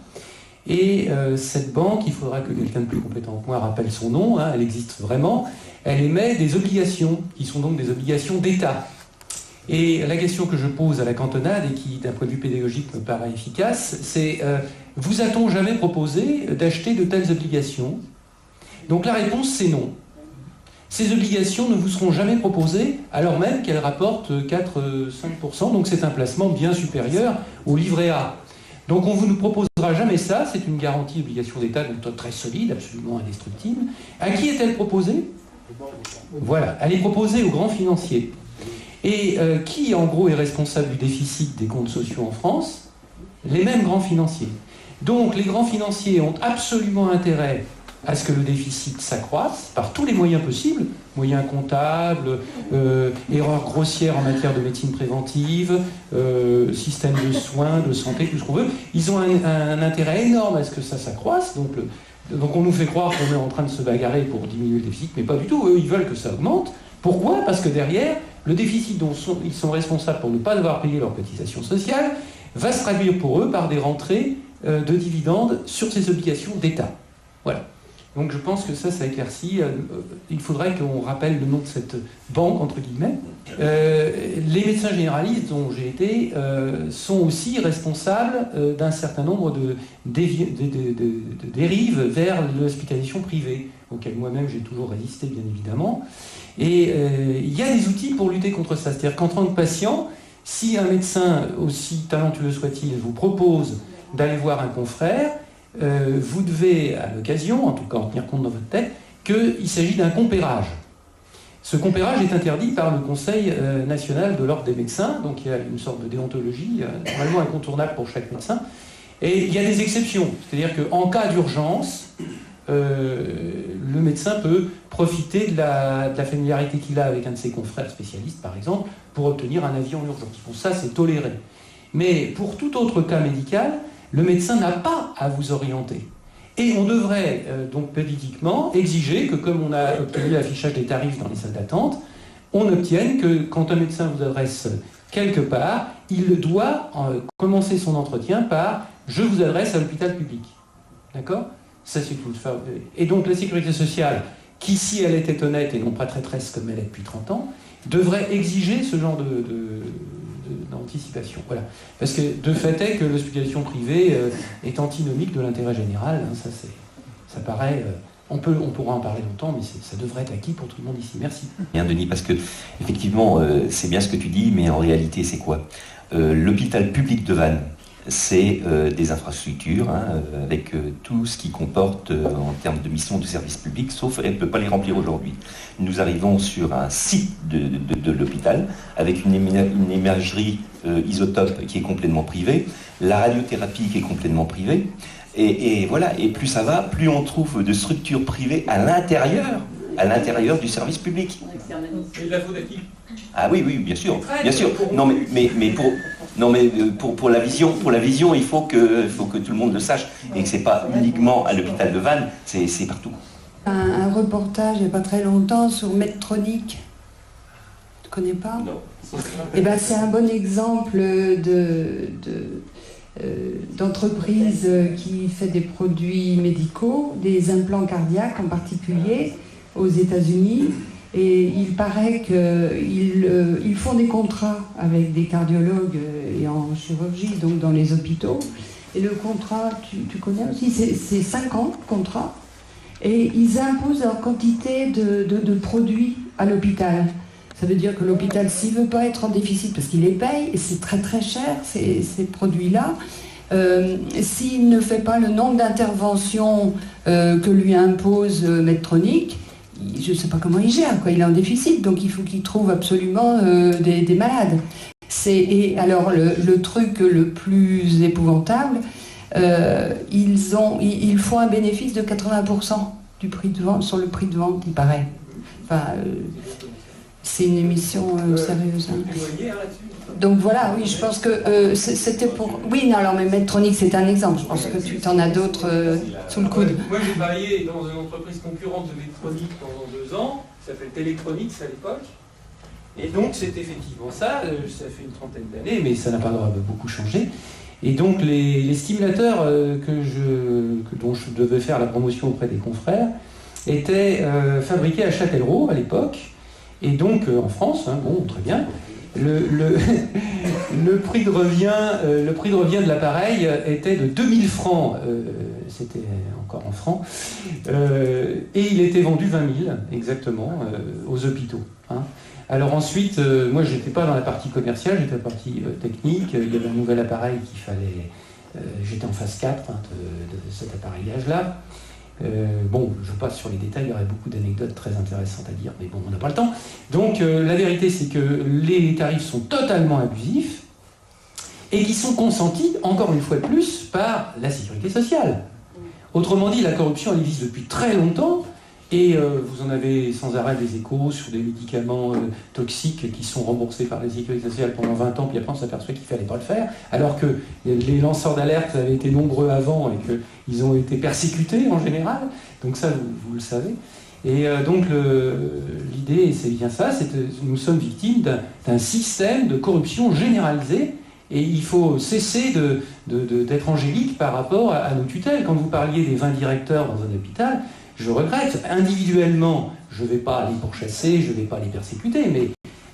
Et cette banque, il faudra que quelqu'un de plus compétent que moi rappelle son nom, elle existe vraiment, elle émet des obligations, qui sont donc des obligations d'État. Et la question que je pose à la cantonade, et qui d'un point de vue pédagogique me paraît efficace, c'est vous a-t-on jamais proposé d'acheter de telles obligations? Donc la réponse c'est non. Ces obligations ne vous seront jamais proposées, alors même qu'elles rapportent 4-5%, donc c'est un placement bien supérieur au livret A. Donc on ne vous proposera jamais ça, c'est une garantie obligation d'État donc très solide, absolument indestructible. À qui est-elle proposée? Voilà, elle est proposée aux grands financiers. Et qui en gros est responsable du déficit des comptes sociaux en France? Les mêmes grands financiers. Donc les grands financiers ont absolument intérêt à ce que le déficit s'accroisse par tous les moyens possibles, moyens comptables, erreurs grossières en matière de médecine préventive, système de soins, de santé, tout ce qu'on veut. Ils ont un intérêt énorme à ce que ça s'accroisse. Donc on nous fait croire qu'on est en train de se bagarrer pour diminuer le déficit, mais pas du tout. Eux, ils veulent que ça augmente. Pourquoi? Parce que derrière, le déficit dont ils sont responsables pour ne pas devoir payer leurs cotisations sociales va se traduire pour eux par des rentrées de dividendes sur ces obligations d'État. Voilà. Donc je pense que ça éclaircit. Il faudrait qu'on rappelle le nom de cette banque, entre guillemets. Les médecins généralistes dont j'ai été sont aussi responsables d'un certain nombre de dérives vers l'hospitalisation privée, auquel moi-même j'ai toujours résisté, bien évidemment. Et il y a des outils pour lutter contre ça. C'est-à-dire qu'en tant que patient, si un médecin, aussi talentueux soit-il, vous propose d'aller voir un confrère, vous devez, à l'occasion, en tout cas en tenir compte dans votre tête, qu'il s'agit d'un compérage. Ce compérage est interdit par le Conseil national de l'ordre des médecins, donc il y a une sorte de déontologie normalement incontournable pour chaque médecin. Et il y a des exceptions, c'est-à-dire qu'en cas d'urgence, le médecin peut profiter de la familiarité qu'il a avec un de ses confrères spécialistes, par exemple, pour obtenir un avis en urgence. Bon, ça, c'est toléré. Mais pour tout autre cas médical, le médecin n'a pas à vous orienter. Et on devrait donc politiquement exiger que, comme on a obtenu l'affichage des tarifs dans les salles d'attente, on obtienne que quand un médecin vous adresse quelque part, il doit commencer son entretien par « je vous adresse à l'hôpital public ». D'accord ? Ça, c'est une forme. Et donc la sécurité sociale, qui, si elle était honnête et non pas traîtresse comme elle est depuis 30 ans, devrait exiger ce genre d'anticipation. Voilà. Parce que de fait est que l'hospitalisation privée est antinomique de l'intérêt général. Hein, ça paraît... On pourra en parler longtemps, mais ça devrait être acquis pour tout le monde ici. Merci.
Bien, Denis, parce que effectivement, c'est bien ce que tu dis, mais en réalité, c'est quoi ? L'hôpital public de Vannes, c'est des infrastructures, hein, avec tout ce qui comporte en termes de mission de service public, sauf elle ne peut pas les remplir aujourd'hui. Nous arrivons sur un site de l'hôpital, avec une imagerie isotope qui est complètement privée, la radiothérapie qui est complètement privée, et voilà, et plus ça va, plus on trouve de structures privées à l'intérieur du service public.
Et de la faute à qui ?
Ah oui, bien sûr. Non, mais pour la vision, il faut que tout le monde le sache, et que c'est pas uniquement à l'hôpital de Vannes, c'est partout.
Un reportage il n'y a pas très longtemps sur Medtronic. Tu connais pas ?
Non.
Eh ben, c'est un bon exemple d'entreprise qui fait des produits médicaux, des implants cardiaques en particulier, aux États-Unis. Et il paraît qu'ils font des contrats avec des cardiologues et en chirurgie, donc dans les hôpitaux. Et le contrat, tu connais aussi, c'est 5 ans de contrat. Et ils imposent leur quantité de produits à l'hôpital. Ça veut dire que l'hôpital, s'il ne veut pas être en déficit, parce qu'il les paye, et c'est très très cher, ces produits-là, s'il ne fait pas le nombre d'interventions que lui impose Medtronic, je ne sais pas comment il gère, quoi. Il est en déficit, donc il faut qu'il trouve absolument des malades. Et alors le truc le plus épouvantable, ils font un bénéfice de 80% du prix de vente, sur le prix de vente, il paraît. Enfin, c'est une émission sérieuse. Hein. Donc voilà, oui, je pense que c'était pour... Oui, non, alors, mais Medtronic, c'est un exemple. Je pense que tu en as d'autres sous le coude.
Moi, j'ai travaillé dans une entreprise concurrente de Medtronic pendant 2 ans, qui s'appelle Telectronics à l'époque. Et donc, c'est effectivement ça. Ça fait une trentaine d'années, mais ça n'a pas beaucoup changé. Et donc, les stimulateurs dont je devais faire la promotion auprès des confrères étaient fabriqués à Châtellerault à l'époque. Et donc, en France, hein, bon, très bien, le prix de revient de l'appareil était de 2000 francs, c'était encore en francs, et il était vendu 20 000, exactement, aux hôpitaux. Hein. Alors ensuite, moi, je n'étais pas dans la partie commerciale, j'étais dans la partie technique, il y avait un nouvel appareil qu'il fallait... j'étais en phase 4 hein, de cet appareillage-là. Bon, je passe sur les détails, il y aurait beaucoup d'anecdotes très intéressantes à dire, mais bon, on n'a pas le temps. Donc, la vérité, c'est que les tarifs sont totalement abusifs et qui sont consentis, encore une fois de plus, par la sécurité sociale. Autrement dit, la corruption, elle existe depuis très longtemps et vous en avez sans arrêt des échos sur des médicaments toxiques qui sont remboursés par la sécurité sociale pendant 20 ans, puis après on s'aperçoit qu'il ne fallait pas le faire, alors que les lanceurs d'alerte avaient été nombreux avant et qu'ils ont été persécutés en général, donc ça vous le savez. Et donc l'idée, c'est bien ça, c'est que nous sommes victimes d'un système de corruption généralisée et il faut cesser d'être angélique par rapport à nos tutelles. Quand vous parliez des 20 directeurs dans un hôpital, je regrette, individuellement, je ne vais pas les pourchasser, je ne vais pas les persécuter,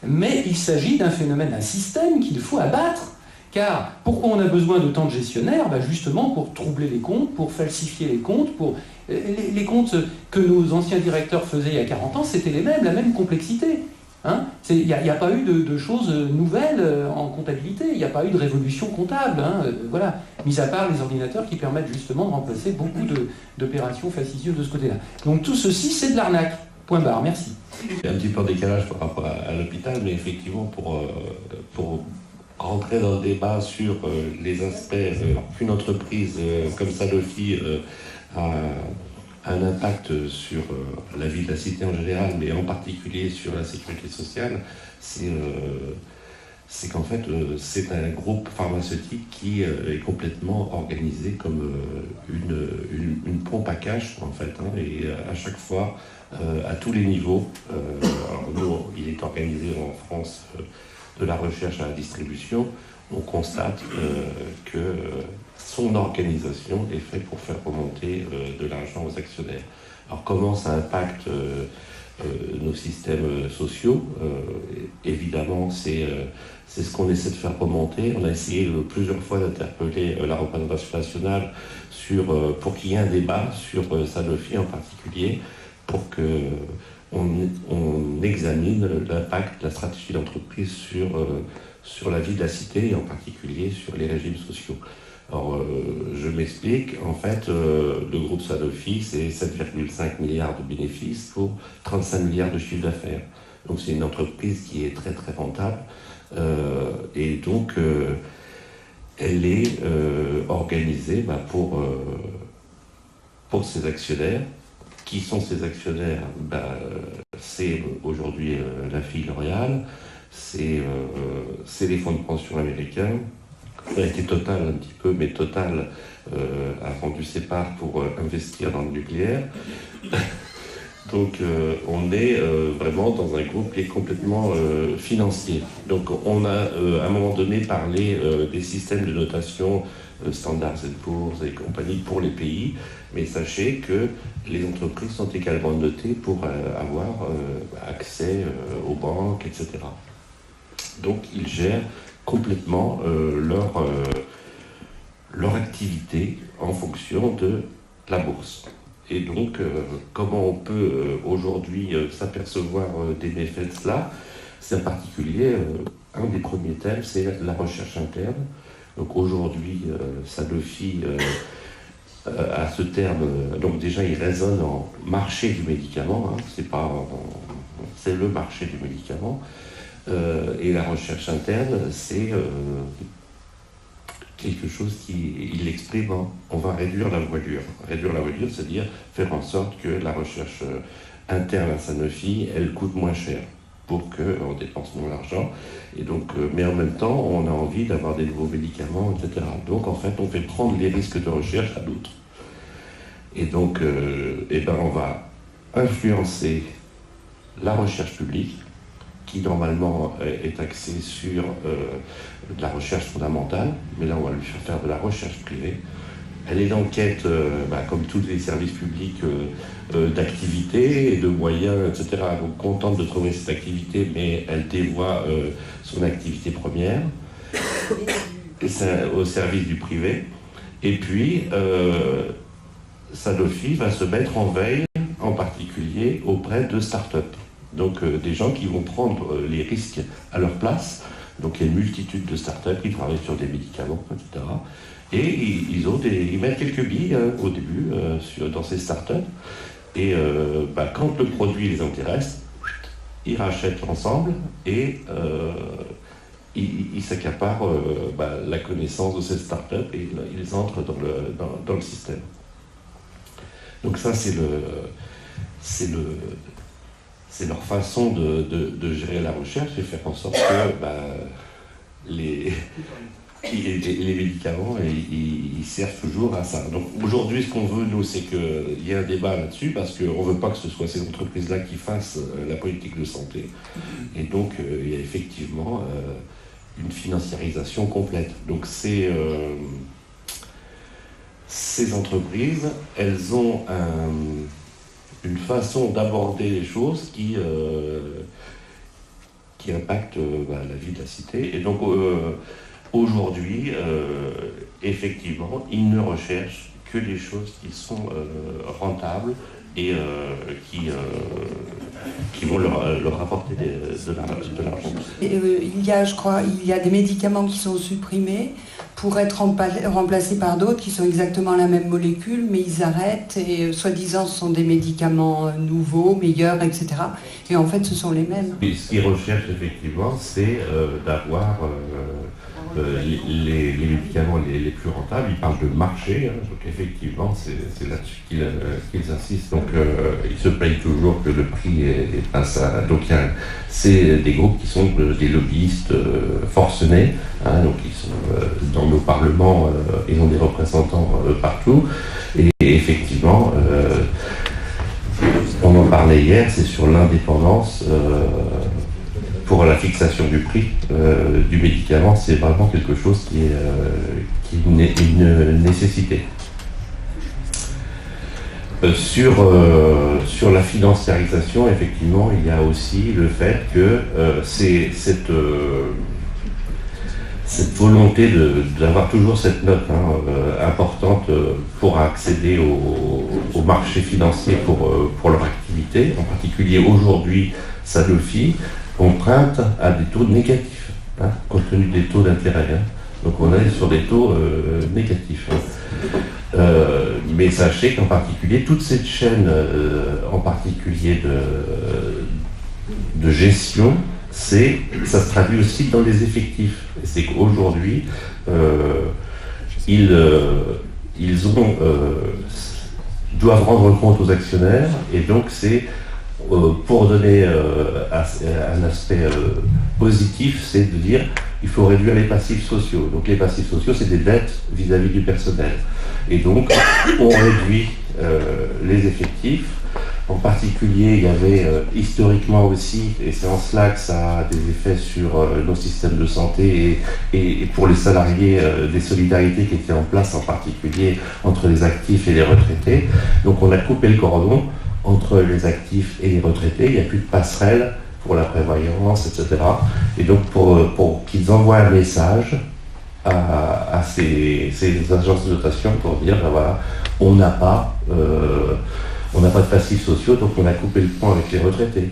mais il s'agit d'un phénomène, d'un système qu'il faut abattre. Car pourquoi on a besoin de tant de gestionnaires ? Justement pour troubler les comptes, pour falsifier les comptes, les comptes que nos anciens directeurs faisaient il y a 40 ans, c'était la même complexité. Hein, il n'y a pas eu de choses nouvelles en comptabilité, il n'y a pas eu de révolution comptable, voilà, mis à part les ordinateurs qui permettent justement de remplacer beaucoup d'opérations facétieuses de ce côté-là. Donc tout ceci, c'est de l'arnaque. Point barre, merci.
Il y a un petit peu de décalage par rapport à l'hôpital, mais effectivement, pour rentrer dans le débat sur les aspects qu'une entreprise comme Sanofi a un impact sur la vie de la cité en général, mais en particulier sur la sécurité sociale, c'est qu'en fait, c'est un groupe pharmaceutique qui est complètement organisé comme une pompe à cash, en fait, hein, et à chaque fois, à tous les niveaux. Alors nous, il est organisé en France de la recherche à la distribution. On constate que son organisation est faite pour faire remonter de l'argent aux actionnaires. Alors comment ça impacte nos systèmes sociaux? Évidemment, c'est ce qu'on essaie de faire remonter. On a essayé plusieurs fois d'interpeller la représentation nationale pour qu'il y ait un débat sur Sanofi en particulier, pour qu'on examine l'impact de la stratégie d'entreprise sur la vie de la cité, et en particulier sur les régimes sociaux. Alors, je m'explique. En fait, le groupe Sanofi, c'est 7,5 milliards de bénéfices pour 35 milliards de chiffre d'affaires. Donc, c'est une entreprise qui est très, très rentable. Et donc, elle est organisée pour ses actionnaires. Qui sont ces actionnaires? C'est aujourd'hui la fille L'Oréal, c'est les fonds de pension américains. Ça a été Total un petit peu, mais Total a rendu ses parts pour investir dans le nucléaire. Donc on est vraiment dans un groupe qui est complètement financier. Donc on a à un moment donné parlé des systèmes de notation Standard & Poor's et compagnie pour les pays, mais sachez que les entreprises sont également notées pour avoir accès aux banques, etc. Donc ils gèrent complètement leur activité en fonction de la bourse. Et donc, comment on peut aujourd'hui s'apercevoir des méfaits de cela? C'est en particulier, un des premiers thèmes, c'est la recherche interne. Donc aujourd'hui, Sanofi, à ce terme, donc déjà il résonne en marché du médicament, hein, c'est le marché du médicament. Et la recherche interne, c'est quelque chose il l'exprime, hein. On va réduire la voilure. Réduire la voilure, c'est-à-dire faire en sorte que la recherche interne à Sanofi, elle coûte moins cher pour qu'on dépense moins d'argent. Et donc, mais en même temps, on a envie d'avoir des nouveaux médicaments, etc. Donc, en fait, on fait prendre les risques de recherche à d'autres. Et donc, on va influencer la recherche publique, qui normalement est axée sur de la recherche fondamentale, mais là on va lui faire de la recherche privée. Elle est en quête, comme tous les services publics, d'activités et de moyens, etc. Donc contente de trouver cette activité, mais elle dévoie son activité première au service du privé. Et puis, Sanofi va se mettre en veille, en particulier auprès de start-up. Donc des gens qui vont prendre les risques à leur place. Donc il y a une multitude de startups qui travaillent sur des médicaments, etc. Et ils mettent quelques billes au début dans ces startups. Et quand le produit les intéresse, ils rachètent ensemble et ils s'accaparent la connaissance de cette startup et ils entrent dans le système. Donc ça c'est leur façon de gérer la recherche et faire en sorte que les médicaments ils servent toujours à ça. Donc aujourd'hui, ce qu'on veut, nous, c'est qu'il y ait un débat là-dessus, parce qu'on ne veut pas que ce soit ces entreprises-là qui fassent la politique de santé. Et donc, il y a effectivement une financiarisation complète. Donc ces entreprises, elles ont une façon d'aborder les choses qui impacte la vie de la cité. Et donc aujourd'hui, effectivement, ils ne recherchent que les choses qui sont rentables et qui vont leur apporter de l'argent.
Je crois, il y a des médicaments qui sont supprimés. pour être remplacés par d'autres qui sont exactement la même molécule, mais ils arrêtent et soi-disant ce sont des médicaments nouveaux, meilleurs, etc. Et en fait, ce sont les mêmes.
Et ce qu'ils recherchent effectivement, c'est d'avoir les médicaments les plus rentables. Ils parlent de marché, hein, donc effectivement, c'est là-dessus qu'ils insistent. Donc ils se plaignent toujours que le prix est pas ça. Donc c'est des groupes qui sont des lobbyistes forcenés, hein, donc ils sont dans nos parlements, ils ont des représentants partout. Et effectivement, on en parlait hier, c'est sur l'indépendance. Pour la fixation du prix du médicament, c'est vraiment quelque chose qui est une nécessité. Sur la financiarisation, effectivement, il y a aussi le fait que cette volonté d'avoir toujours cette note importante pour accéder au marché financier pour leur activité, en particulier aujourd'hui Sanofi, contrainte à des taux négatifs, hein, compte tenu des taux d'intérêt. Hein. Donc on est sur des taux négatifs. Hein. Mais sachez qu'en particulier, toute cette chaîne, en particulier de gestion, ça se traduit aussi dans les effectifs. Et c'est qu'aujourd'hui, ils doivent rendre compte aux actionnaires, et donc c'est pour donner un aspect positif, c'est de dire il faut réduire les passifs sociaux. Donc les passifs sociaux, c'est des dettes vis-à-vis du personnel. Et donc on réduit les effectifs. En particulier, il y avait historiquement aussi, et c'est en cela que ça a des effets sur nos systèmes de santé et pour les salariés, des solidarités qui étaient en place, en particulier entre les actifs et les retraités. Donc on a coupé le cordon entre les actifs et les retraités, il n'y a plus de passerelle pour la prévoyance, etc. Et donc pour qu'ils envoient un message à ces agences de notation pour dire, ben voilà, on n'a pas de passifs sociaux, donc on a coupé le pont avec les retraités.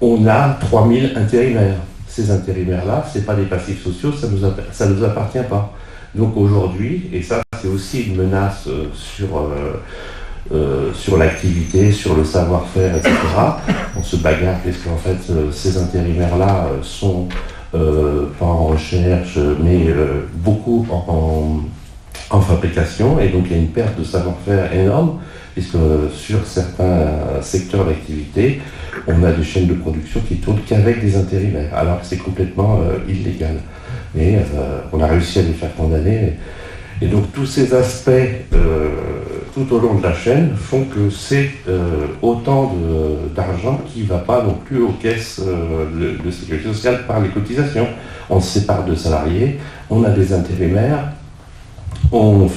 On a 3000 intérimaires. Ces intérimaires-là, ce n'est pas des passifs sociaux, ça ne nous appartient pas. Donc aujourd'hui, et ça c'est aussi une menace sur l'activité, sur le savoir-faire, etc. On se bagarre puisqu'en fait ces intérimaires-là sont pas en recherche, mais beaucoup en fabrication, et donc il y a une perte de savoir-faire énorme, puisque sur certains secteurs d'activité, on a des chaînes de production qui tournent qu'avec des intérimaires, alors que c'est complètement illégal. Mais on a réussi à les faire condamner. Et donc tous ces aspects tout au long de la chaîne font que c'est autant d'argent qui ne va pas non plus aux caisses de sécurité sociale par les cotisations. On se sépare de salariés, on a des intérimaires, on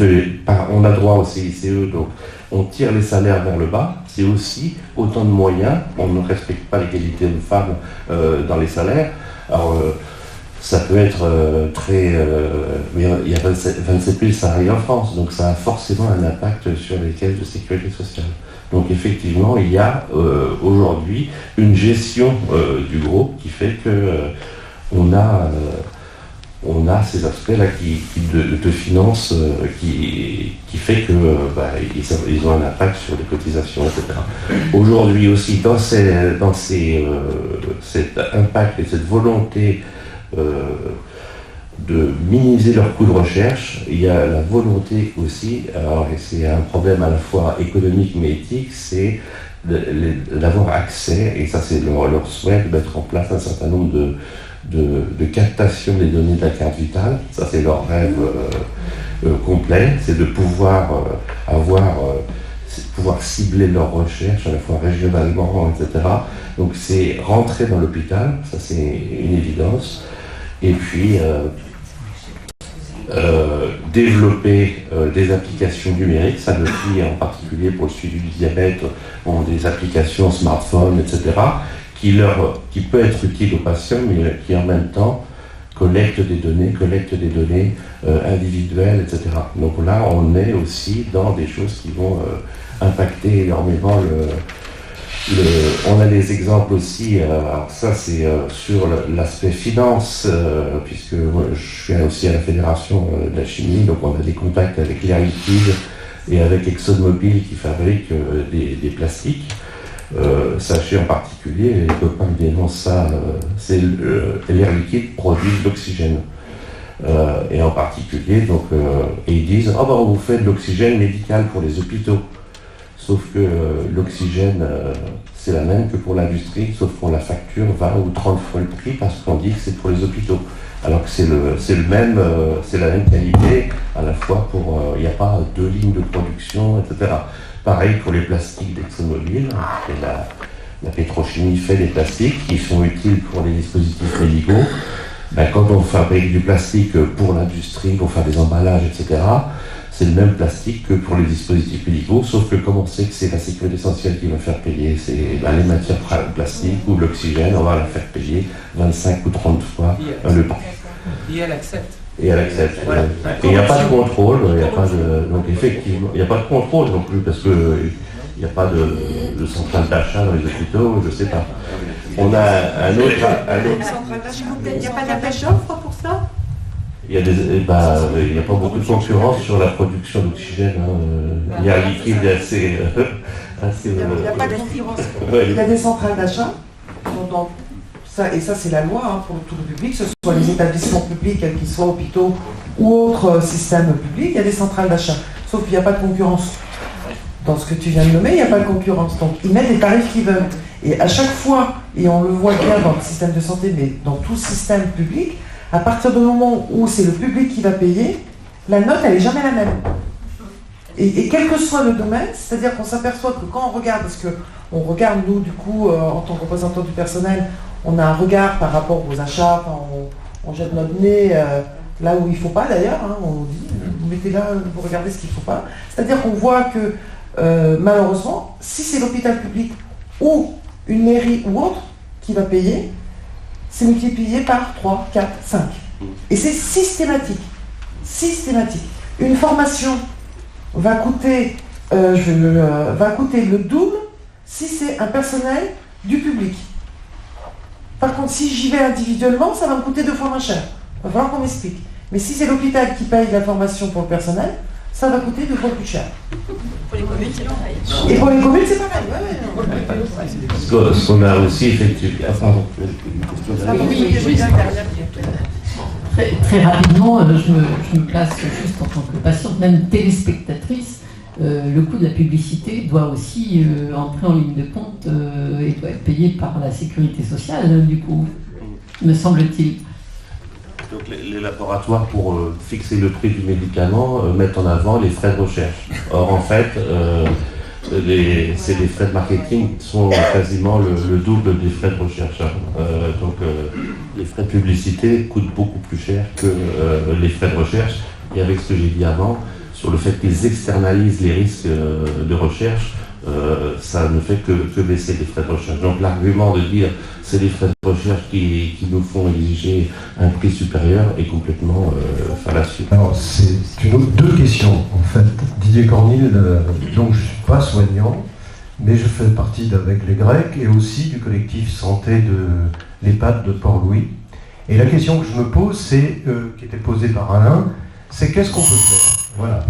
a droit au CICE, donc on tire les salaires vers le bas. C'est aussi autant de moyens, on ne respecte pas l'égalité hommes-femmes dans les salaires. Alors, ça peut être mais il y a 27 000 salariés en France, donc ça a forcément un impact sur les caisses de sécurité sociale. Donc effectivement, il y a aujourd'hui une gestion du groupe qui fait que on a ces aspects-là de finance qui fait que ils ont un impact sur les cotisations, etc. Aujourd'hui aussi, dans cet impact et cette volonté de minimiser leurs coûts de recherche, il y a la volonté aussi, alors, et c'est un problème à la fois économique mais éthique, c'est d'avoir accès, et ça c'est leur souhait, de mettre en place un certain nombre de captation des données de la carte vitale. Ça c'est leur rêve complet, c'est de pouvoir pouvoir cibler leurs recherches à la fois régionalement, etc. Donc c'est rentrer dans l'hôpital, ça c'est une évidence. Et puis développer des applications numériques, Sanofi en particulier pour le suivi du diabète, ont des applications smartphone, etc., qui peut être utile aux patients, mais qui en même temps collecte des données individuelles, etc. Donc là, on est aussi dans des choses qui vont impacter énormément On a des exemples aussi, alors ça c'est sur l'aspect finance, puisque moi, je suis aussi à la Fédération de la chimie, donc on a des contacts avec l'Air Liquide et avec ExxonMobil qui fabrique des plastiques. Sachez en particulier, les copains me dénoncent ça, c'est l'Air Liquide produit de l'oxygène. Et en particulier, donc, et ils disent « Ah ben on vous fait de l'oxygène médical pour les hôpitaux ». Sauf que l'oxygène, c'est la même que pour l'industrie, sauf qu'on la facture 20 ou 30 fois le prix parce qu'on dit que c'est pour les hôpitaux. Alors que c'est la même qualité, à la fois pour... Il n'y a pas 2 lignes de production, etc. Pareil pour les plastiques d'ExxonMobil, la pétrochimie fait des plastiques qui sont utiles pour les dispositifs médicaux. Ben, quand on fabrique du plastique pour l'industrie, pour faire des emballages, etc., c'est le même plastique que pour les dispositifs médicaux, sauf que comme on sait que c'est la sécurité sociale qui va faire payer, c'est les matières plastiques ou l'oxygène, on va la faire payer 25 ou 30 fois le prix.
Et elle accepte.
Et elle accepte.
Voilà.
Et il n'y a pas de contrôle, donc effectivement, il n'y a pas de contrôle non plus, parce que il n'y a pas de centrale d'achat dans les hôpitaux, je ne sais pas. On a un autre...
Il n'y a pas d'appel d'offres pour ça?
Il n'y a pas beaucoup de concurrence sur la production d'oxygène. Il y a un liquide assez...
Il n'y a pas de concurrence. Il y a des centrales d'achat. Et ça, c'est la loi pour tout le public, que ce soit les établissements publics, quels qu'ils soient hôpitaux ou autres systèmes publics, il y a des centrales d'achat. Sauf qu'il n'y a pas de concurrence. Dans ce que tu viens de nommer, il n'y a pas de concurrence. Donc, ils mettent les tarifs qu'ils veulent. Et à chaque fois, et on le voit bien dans le système de santé, mais dans tout système public, à partir du moment où c'est le public qui va payer, la note, elle n'est jamais la même. Et quel que soit le domaine, c'est-à-dire qu'on s'aperçoit que quand on regarde, parce qu'on regarde, nous, du coup, en tant que représentants du personnel, on a un regard par rapport aux achats, on jette notre nez là où il ne faut pas d'ailleurs, on dit, vous mettez là, vous regardez ce qu'il ne faut pas. C'est-à-dire qu'on voit que, malheureusement, si c'est l'hôpital public ou une mairie ou autre qui va payer, c'est multiplié par 3, 4, 5. Et c'est systématique. Systématique. Une formation va coûter le double si c'est un personnel du public. Par contre, si j'y vais individuellement, ça va me coûter 2 fois moins cher. Il va falloir qu'on m'explique. Mais si c'est l'hôpital qui paye la formation pour le personnel, ça va coûter 2 fois plus cher.
Pour les communes, c'est pareil.
Et pour les communes, c'est pareil.
Ce qu'on a aussi effectivement...
Très rapidement, je me place juste en tant que patiente, même téléspectatrice. Le coût de la publicité doit aussi entrer en ligne de compte et doit être payé par la sécurité sociale, du coup, me semble-t-il.
Donc les laboratoires, pour fixer le prix du médicament, mettent en avant les frais de recherche. Or, en fait, c'est les frais de marketing qui sont quasiment le double des frais de recherche. Donc les frais de publicité coûtent beaucoup plus cher que les frais de recherche. Et avec ce que j'ai dit avant, sur le fait qu'ils externalisent les risques de recherche, ça ne fait que baisser les frais de recherche. Donc l'argument de dire c'est les frais de recherche qui nous font exiger un prix supérieur est complètement fallacieux.
Alors c'est deux questions en fait. Didier Cornille, donc je ne suis pas soignant, mais je fais partie d'Avec les Grecs et aussi du collectif santé de l'EHPAD de Port-Louis. Et la question que je me pose, c'est, qui était posée par Alain, c'est qu'est-ce qu'on peut faire? Voilà.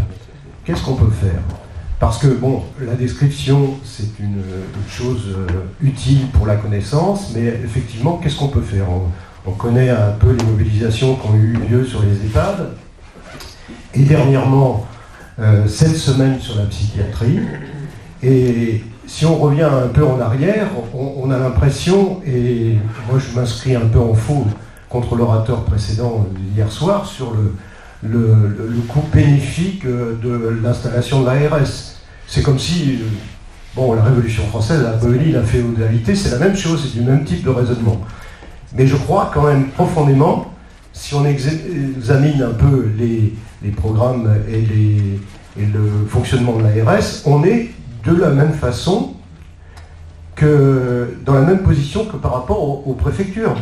Qu'est-ce qu'on peut faire? Parce que, bon, la description, c'est une chose utile pour la connaissance, mais effectivement, qu'est-ce qu'on peut faire? On connaît un peu les mobilisations qui ont eu lieu sur les EHPAD, et dernièrement, cette semaine sur la psychiatrie. Et si on revient un peu en arrière, on a l'impression, et moi je m'inscris un peu en faux contre l'orateur précédent hier soir, sur le coût bénéfique de l'installation de l'ARS. C'est comme si, la Révolution française a aboli la féodalité, c'est la même chose, c'est du même type de raisonnement. Mais je crois quand même profondément, si on examine un peu les programmes et le fonctionnement de l'ARS, on est de la même façon dans la même position que par rapport aux préfectures.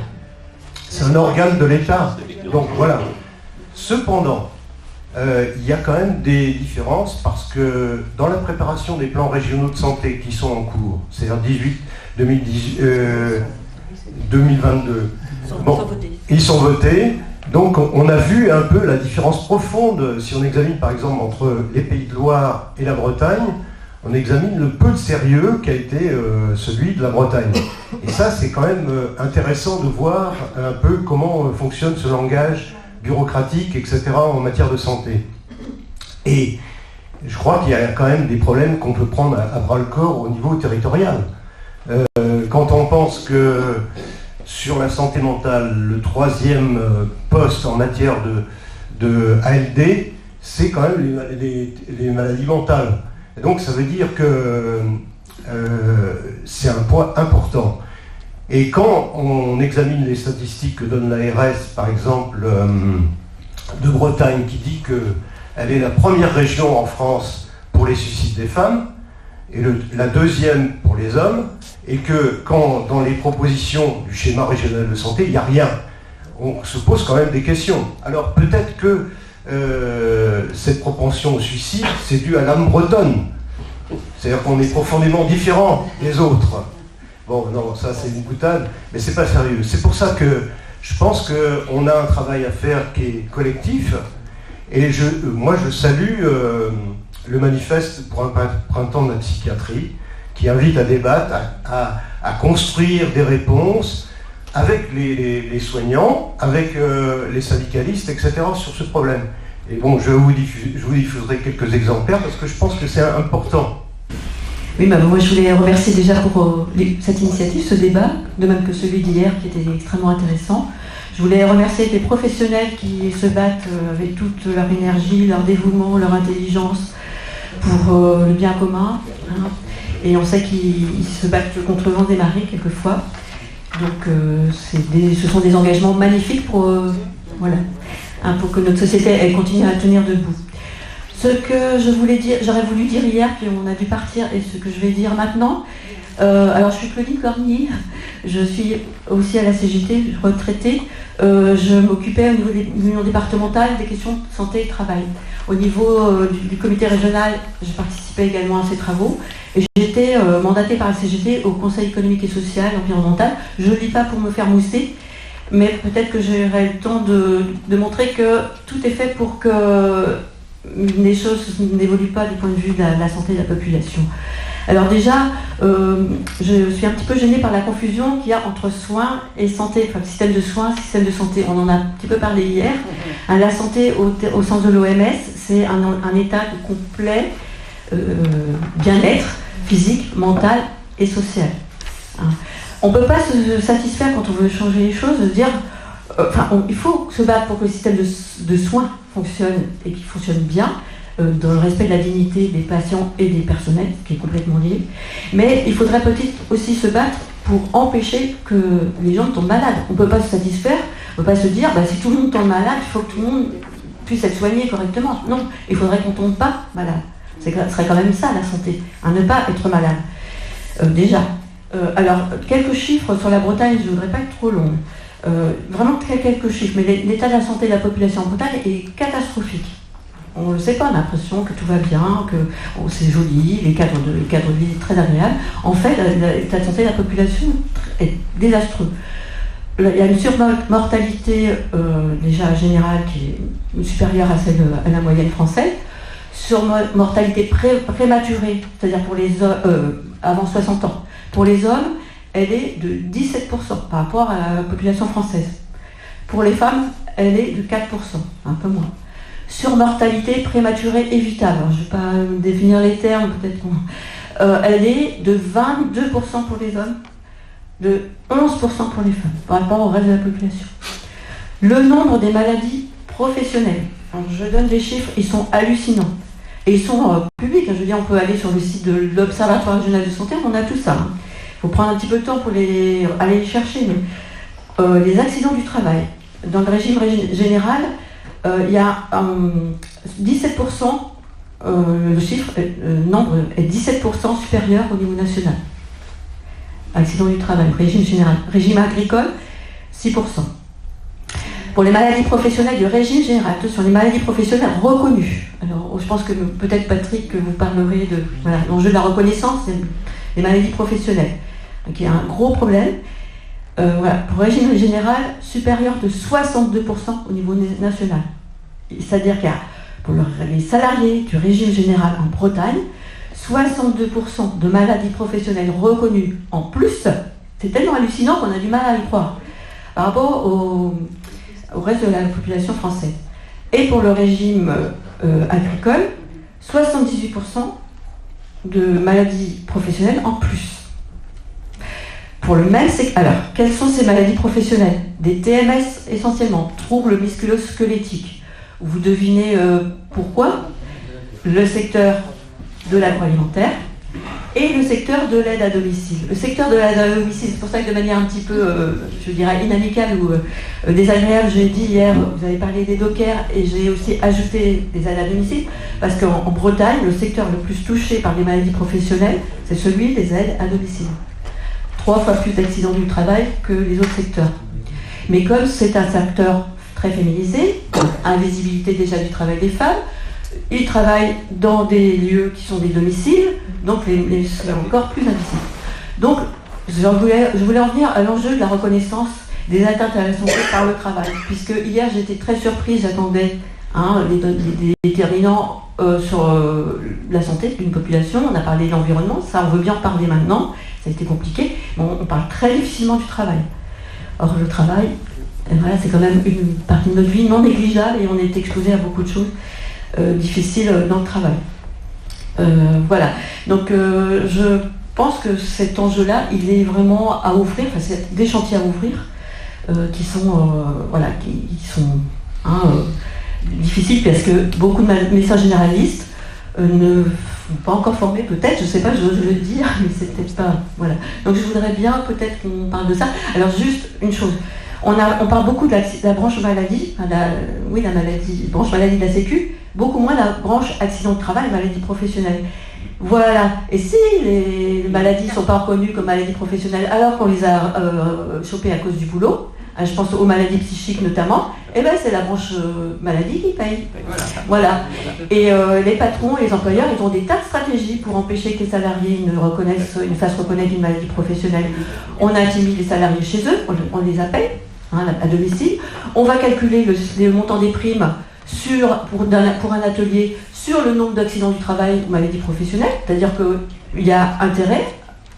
C'est un organe de l'État. Donc voilà. Cependant, il y a quand même des différences parce que dans la préparation des plans régionaux de santé qui sont en cours, c'est-à-dire 2022, ils sont votés. Donc on a vu un peu la différence profonde, si on examine par exemple entre les Pays de Loire et la Bretagne, on examine le peu de sérieux qu'a été celui de la Bretagne. Et ça c'est quand même intéressant de voir un peu comment fonctionne ce langage bureaucratique, etc. en matière de santé. Et je crois qu'il y a quand même des problèmes qu'on peut prendre à bras-le-corps au niveau territorial. Quand on pense que sur la santé mentale, le 3e poste en matière de ALD, c'est quand même les maladies mentales. Et donc ça veut dire que c'est un poids important. Et quand on examine les statistiques que donne l'ARS, par exemple, de Bretagne, qui dit qu'elle est la première région en France pour les suicides des femmes, et la 2e pour les hommes, et que quand dans les propositions du schéma régional de santé, il n'y a rien, on se pose quand même des questions. Alors peut-être que cette propension au suicide, c'est dû à l'âme bretonne. C'est-à-dire qu'on est profondément différents des autres. Bon, non, ça c'est une boutade, mais c'est pas sérieux. C'est pour ça que je pense qu'on a un travail à faire qui est collectif, et moi je salue le manifeste pour un printemps de la psychiatrie, qui invite à débattre, à construire des réponses avec les soignants, avec les syndicalistes, etc. sur ce problème. Et bon, je vous diffuserai quelques exemplaires parce que je pense que c'est important.
Oui, moi je voulais remercier déjà pour cette initiative, ce débat, de même que celui d'hier qui était extrêmement intéressant. Je voulais remercier les professionnels qui se battent avec toute leur énergie, leur dévouement, leur intelligence pour le bien commun. Hein. Et on sait qu'ils se battent contre le vent des marées quelquefois. Donc ce sont des engagements magnifiques pour que notre société elle continue à tenir debout. Ce que j'aurais voulu dire hier, puis on a dû partir, et ce que je vais dire maintenant. Alors je suis Claudine Corny, je suis aussi à la CGT, retraitée. Je m'occupais au niveau de l'union départementale des questions de santé et travail. Au niveau du comité régional, je participais également à ces travaux. Et j'étais mandatée par la CGT au Conseil économique et social, environnemental. Je ne le dis pas pour me faire mousser, mais peut-être que j'aurai le temps de montrer que tout est fait pour que les choses n'évoluent pas du point de vue de la santé de la population. Alors déjà, je suis un petit peu gênée par la confusion qu'il y a entre soins et santé, enfin système de soins, système de santé. On en a un petit peu parlé hier. La santé au sens de l'OMS, c'est un état complet bien-être physique, mental et social. On ne peut pas se satisfaire quand on veut changer les choses, de dire, il faut se battre pour que le système de soins fonctionne et qu'il fonctionne bien, dans le respect de la dignité des patients et des personnels, ce qui est complètement lié. Mais il faudrait peut-être aussi se battre pour empêcher que les gens tombent malades. On ne peut pas se satisfaire, on ne peut pas se dire, si tout le monde tombe malade, il faut que tout le monde puisse être soigné correctement. Non, il faudrait qu'on ne tombe pas malade. Ce serait quand même ça la santé, ne pas être malade. Déjà. Alors, quelques chiffres sur la Bretagne, je ne voudrais pas être trop longue. Vraiment quelques chiffres, mais l'état de la santé de la population en Bretagne est catastrophique. On ne le sait pas, on a l'impression que tout va bien, que c'est joli, les cadres de vie très agréables. En fait, l'état de santé de la population est désastreux. Il y a une surmortalité déjà générale qui est supérieure à celle à la moyenne française. Surmortalité prématurée, c'est-à-dire pour les hommes avant 60 ans. Pour les hommes, elle est de 17% par rapport à la population française. Pour les femmes, elle est de 4%, un peu moins. Surmortalité prématurée évitable. Alors, je ne vais pas définir les termes, peut-être elle est de 22% pour les hommes, de 11% pour les femmes, par rapport au reste de la population. Le nombre des maladies professionnelles. Alors, je donne des chiffres, ils sont hallucinants. Et ils sont publics. Je veux dire, on peut aller sur le site de l'Observatoire régional de santé, on a tout ça. Il faut prendre un petit peu de temps pour aller les chercher. Mais, les accidents du travail. Dans le régime général, il y a 17%, le nombre est 17% supérieur au niveau national. Accidents du travail, régime général. Régime agricole, 6%. pour les maladies professionnelles du régime général, sur les maladies professionnelles reconnues. Alors, je pense que peut-être Patrick, vous parlerez de l'enjeu de la reconnaissance des maladies professionnelles, donc il y a un gros problème. Pour le régime général, supérieur de 62% au niveau national. C'est-à-dire qu'il y a, pour les salariés du régime général en Bretagne, 62% de maladies professionnelles reconnues en plus. C'est tellement hallucinant qu'on a du mal à y croire par rapport au reste de la population française. Et pour le régime agricole, 78% de maladies professionnelles en plus. Pour le même secteur. Alors, quelles sont ces maladies professionnelles? Des TMS essentiellement, troubles musculo-squelettiques. Vous devinez pourquoi? Le secteur de l'agroalimentaire et le secteur de l'aide à domicile. Le secteur de l'aide à domicile, c'est pour ça que de manière un petit peu, je dirais, inamicale ou désagréable, j'ai dit hier, vous avez parlé des dockers et j'ai aussi ajouté des aides à domicile, parce qu'en Bretagne, le secteur le plus touché par les maladies professionnelles, c'est celui des aides à domicile. 3 fois plus d'accidents du travail que les autres secteurs. Mais comme c'est un secteur très féminisé, invisibilité déjà du travail des femmes, ils travaillent dans des lieux qui sont des domiciles, donc c'est encore plus invisible. Donc, je voulais en venir à l'enjeu de la reconnaissance des atteintes à la santé par le travail, puisque hier j'étais très surprise, j'attendais des déterminants sur la santé d'une population, on a parlé de l'environnement, ça on veut bien en parler maintenant, ça a été compliqué, mais on parle très difficilement du travail. Or le travail, voilà, c'est quand même une partie de notre vie non négligeable et on est exposé à beaucoup de choses difficiles dans le travail. Voilà, donc je pense que cet enjeu-là, il est vraiment à ouvrir, enfin c'est des chantiers à ouvrir qui sont difficiles parce que beaucoup de médecins généralistes ne sont pas encore formés, peut-être, je ne sais pas, j'ose le dire, mais c'est peut-être pas. Voilà. Donc je voudrais bien peut-être qu'on parle de ça. Alors juste une chose, on parle beaucoup de la branche maladie, branche maladie de la Sécu, beaucoup moins la branche accident de travail, maladie professionnelle. Voilà. Et si les maladies ne sont pas reconnues comme maladies professionnelles alors qu'on les a chopées à cause du boulot, je pense aux maladies psychiques notamment, et ben c'est la branche maladie qui paye. Voilà. Et les patrons et les employeurs, ils ont des tas de stratégies pour empêcher que les salariés ne fassent reconnaître une maladie professionnelle. On intimide les salariés chez eux, on les appelle à domicile. On va calculer le montant des primes pour un atelier sur le nombre d'accidents du travail ou maladies professionnelles, c'est-à-dire qu'il y a intérêt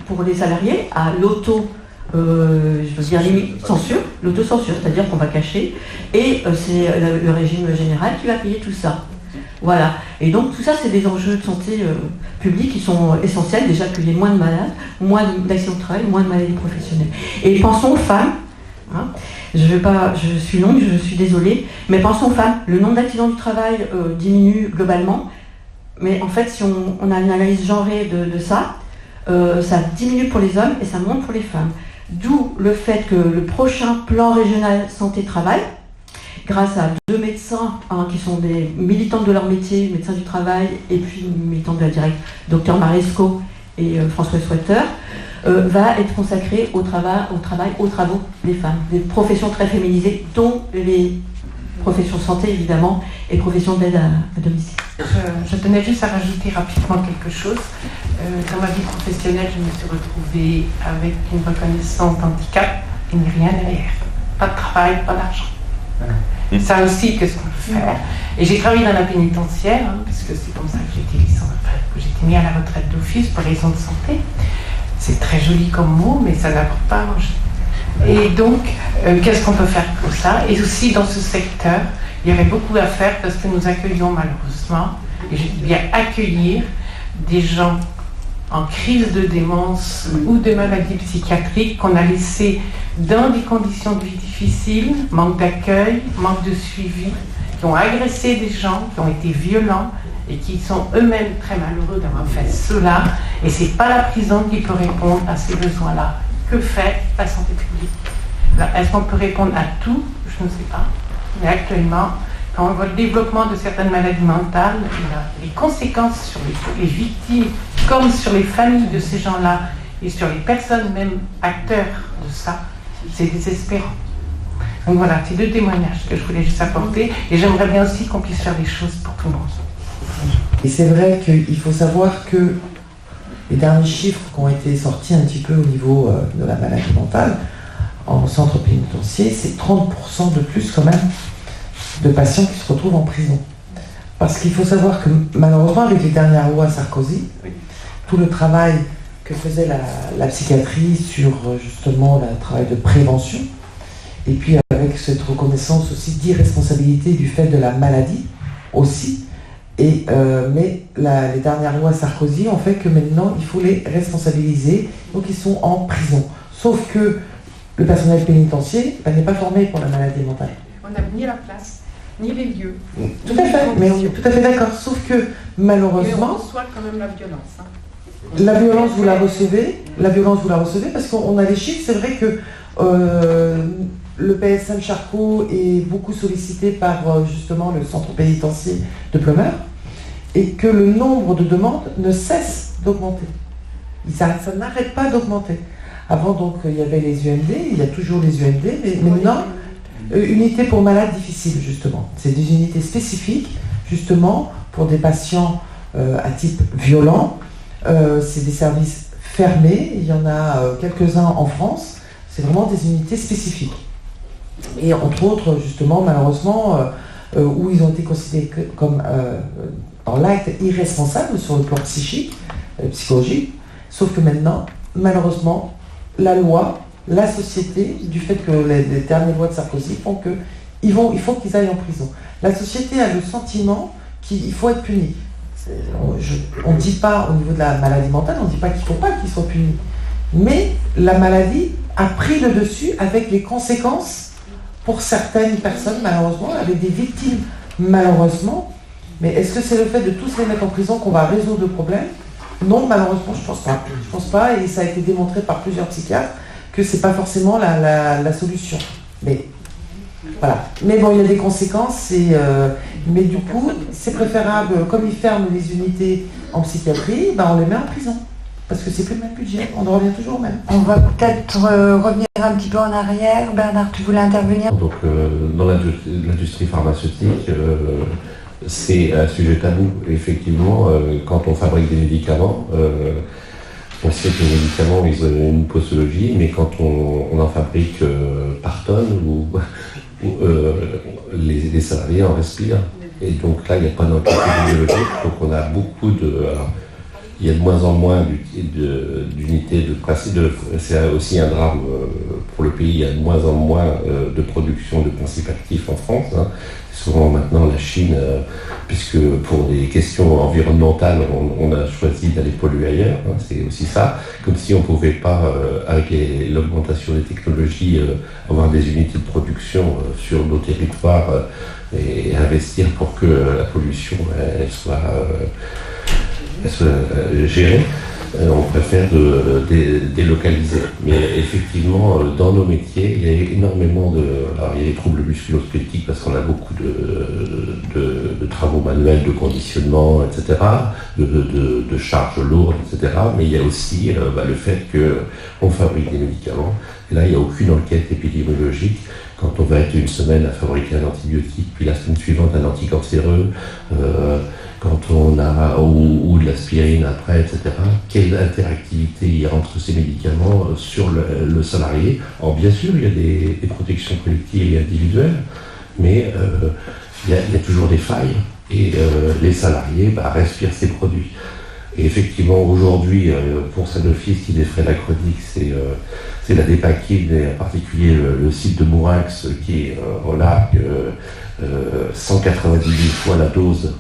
pour les salariés à l'autocensure, c'est-à-dire qu'on va cacher, et c'est le régime général qui va payer tout ça. Voilà. Et donc tout ça, c'est des enjeux de santé publique qui sont essentiels, déjà qu'il y ait moins de malades, moins d'accidents de travail, moins de maladies professionnelles. Et pensons aux femmes, je suis longue, je suis désolée, mais pensons aux femmes, le nombre d'accidents du travail diminue globalement, mais en fait, si on a une analyse genrée de ça, ça diminue pour les hommes et ça monte pour les femmes. D'où le fait que le prochain plan régional santé-travail, grâce à 2 médecins qui sont des militantes de leur métier, médecins du travail, et puis militante de la directe, Dr Maresco et François Sweater, va être consacré aux travaux des femmes, des professions très féminisées, dont les professions santé évidemment, et professions d'aide à domicile.
Je tenais juste à rajouter rapidement quelque chose. Dans ma vie professionnelle, je me suis retrouvée avec une reconnaissance d'handicap et rien derrière. Pas de travail, pas d'argent. Ça aussi, qu'est-ce qu'on peut faire? Et j'ai travaillé dans la pénitentiaire, parce que c'est comme ça que j'ai été mis à la retraite d'office pour raisons de santé. C'est très joli comme mot, mais ça n'apporte pas à manger. Et donc, qu'est-ce qu'on peut faire pour ça? Et aussi, dans ce secteur, il y avait beaucoup à faire parce que nous accueillons malheureusement, et je dis bien accueillir, des gens en crise de démence ou de maladies psychiatriques qu'on a laissés dans des conditions de vie difficiles, manque d'accueil, manque de suivi, qui ont agressé des gens, qui ont été violents et qui sont eux-mêmes très malheureux d'avoir fait cela. Et c'est pas la prison qui peut répondre à ces besoins-là. Que fait la santé publique? Est-ce qu'on peut répondre à tout? Je ne sais pas. Mais actuellement, quand on voit le développement de certaines maladies mentales, les conséquences sur les victimes, comme sur les familles de ces gens-là, et sur les personnes même acteurs de ça, c'est désespérant. Donc voilà, c'est 2 témoignages que je voulais juste apporter, et j'aimerais bien aussi qu'on puisse faire des choses pour tout le monde.
Et c'est vrai qu'il faut savoir que les derniers chiffres qui ont été sortis un petit peu au niveau de la maladie mentale en centre pénitentiaire, c'est 30% de plus quand même de patients qui se retrouvent en prison. Parce qu'il faut savoir que malheureusement, avec les dernières lois Sarkozy, tout le travail que faisait la psychiatrie sur justement le travail de prévention, et puis avec cette reconnaissance aussi d'irresponsabilité du fait de la maladie aussi, mais les dernières lois Sarkozy ont fait que maintenant il faut les responsabiliser, donc ils sont en prison. Sauf que le personnel pénitentiaire n'est pas formé pour la maladie mentale.
On n'a ni la place, ni les lieux.
Tout à fait, mais on est tout à fait d'accord. Sauf que malheureusement...
Mais on reçoit quand même la violence. Hein.
La violence, vous la recevez, parce qu'on a les chiffres. C'est vrai que le PSM Charcot est beaucoup sollicité par justement le centre pénitentiaire de Pleumeur, et que le nombre de demandes ne cesse d'augmenter. Ça n'arrête pas d'augmenter. Avant, donc, il y avait les UMD, il y a toujours les UMD, mais maintenant, unités pour malades difficiles, justement. C'est des unités spécifiques, justement, pour des patients à type violent. C'est des services fermés, il y en a quelques-uns en France. C'est vraiment des unités spécifiques. Et entre autres, justement, malheureusement, où ils ont été considérés comme dans l'acte irresponsable sur le plan psychique, psychologique, sauf que maintenant, malheureusement, la loi, la société, du fait que les dernières lois de Sarkozy font qu'il faut qu'ils aillent en prison. La société a le sentiment qu'il faut être puni. On ne dit pas, au niveau de la maladie mentale, on ne dit pas qu'il ne faut pas qu'ils soient punis. Mais la maladie a pris le dessus avec les conséquences pour certaines personnes, malheureusement, avec des victimes, malheureusement. Mais est-ce que c'est le fait de tous les mettre en prison qu'on va résoudre le problème ? Non, malheureusement, je ne pense pas. Je pense pas, et ça a été démontré par plusieurs psychiatres que ce n'est pas forcément la solution. Mais voilà. Mais bon, il y a des conséquences, mais du coup, c'est préférable, comme ils ferment les unités en psychiatrie, on les met en prison. Parce que c'est plus le même budget, on en revient toujours au même.
On va peut-être revenir un petit peu en arrière. Bernard, tu voulais intervenir ?
Donc, dans l'industrie pharmaceutique, c'est un sujet tabou. Effectivement, quand on fabrique des médicaments, on sait que les médicaments, ils ont une posologie, mais quand on en fabrique par tonne, les salariés en respirent. Et donc là, il n'y a pas d'enquête épidémiologique, donc on a beaucoup de... Alors, il y a de moins en moins d'unités de principe. C'est aussi un drame pour le pays. Il y a de moins en moins de production de principes actifs en France. Hein. Souvent maintenant la Chine, puisque pour des questions environnementales, on a choisi d'aller polluer ailleurs. Hein. C'est aussi ça. Comme si on ne pouvait pas, avec l'augmentation des technologies, avoir des unités de production sur nos territoires et investir pour que la pollution elle soit gérée. On préfère délocaliser. Mais effectivement, dans nos métiers, il y a énormément de... Alors, il y a des troubles musculo-squelettiques parce qu'on a beaucoup de travaux manuels, de conditionnement, etc., de charges lourdes, etc. Mais il y a aussi le fait qu'on fabrique des médicaments. Et là, il n'y a aucune enquête épidémiologique. Quand on va être une semaine à fabriquer un antibiotique, puis la semaine suivante un anticancéreux, quand on a ou de l'aspirine après, etc. Quelle interactivité il y a entre ces médicaments sur le salarié? Alors bien sûr, il y a des protections collectives et individuelles, mais il y a toujours des failles et les salariés respirent ces produits. Et effectivement, aujourd'hui, pour Sanofi, ce qui défrait la chronique, c'est la dépakine, et en particulier le site de Mourinx, qui relargue 190 000 fois la dose,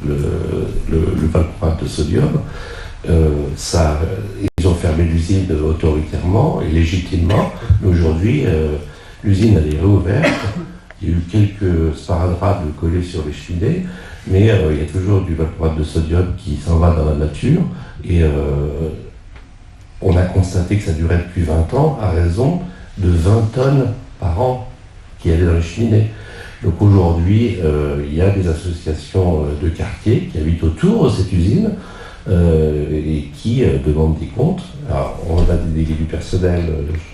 le valproate de sodium. Ils ont fermé l'usine autoritairement et légitimement. Aujourd'hui, l'usine elle est réouverte. Il y a eu quelques sparadraps collés sur les cheminées, mais il y a toujours du valproate de sodium qui s'en va dans la nature. Et on a constaté que ça durait depuis 20 ans à raison de 20 tonnes par an qui allaient dans les cheminées. Donc aujourd'hui, il y a des associations de quartier qui habitent autour de cette usine et qui demandent des comptes. Alors, on a des délégués du personnel,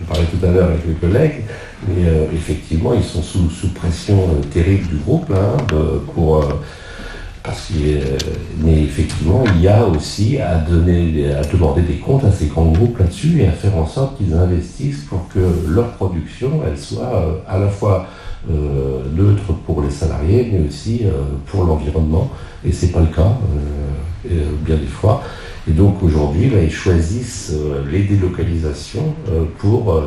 je parlais tout à l'heure avec les collègues, mais effectivement, ils sont sous pression terrible du groupe mais effectivement, il y a aussi à demander des comptes à ces grands groupes là-dessus et à faire en sorte qu'ils investissent pour que leur production, elle soit à la fois neutre pour les salariés, mais aussi pour l'environnement. Et c'est pas le cas, bien des fois. Et donc aujourd'hui, ils choisissent les délocalisations pour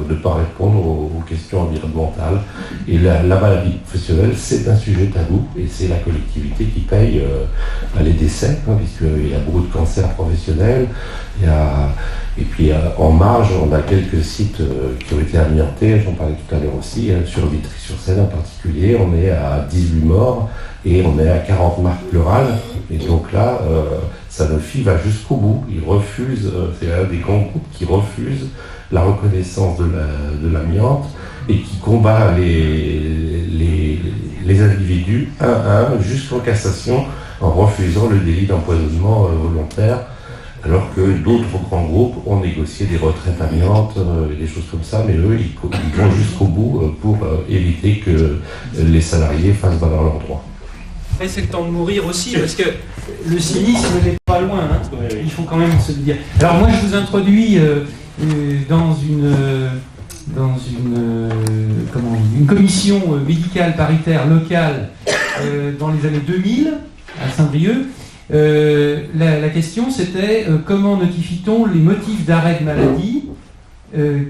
ne pas répondre aux questions environnementales. Et la maladie professionnelle, c'est un sujet tabou, et c'est la collectivité qui paye les décès, puisqu'il y a beaucoup de cancers professionnels. Et puis en marge, on a quelques sites qui ont été amiantés, j'en parlais tout à l'heure aussi, sur Vitry-sur-Seine en particulier, on est à 18 morts et on est à 40 marques pleurales. Et donc là, Sanofi va jusqu'au bout. Il refuse, c'est un des grands groupes qui refuse la reconnaissance de l'amiante et qui combat les individus un à un jusqu'en cassation en refusant le délit d'empoisonnement volontaire. Alors que d'autres grands groupes ont négocié des retraites amiantes, des choses comme ça, mais eux, ils vont jusqu'au bout pour éviter que les salariés fassent valoir leurs droits.
Après, c'est le temps de mourir aussi, parce que le cynisme n'est pas loin, il faut quand même se le dire. Alors moi, je vous introduis dans une commission médicale paritaire locale dans les années 2000, à Saint-Brieuc. La question c'était comment notifie-t-on les motifs d'arrêt de maladie,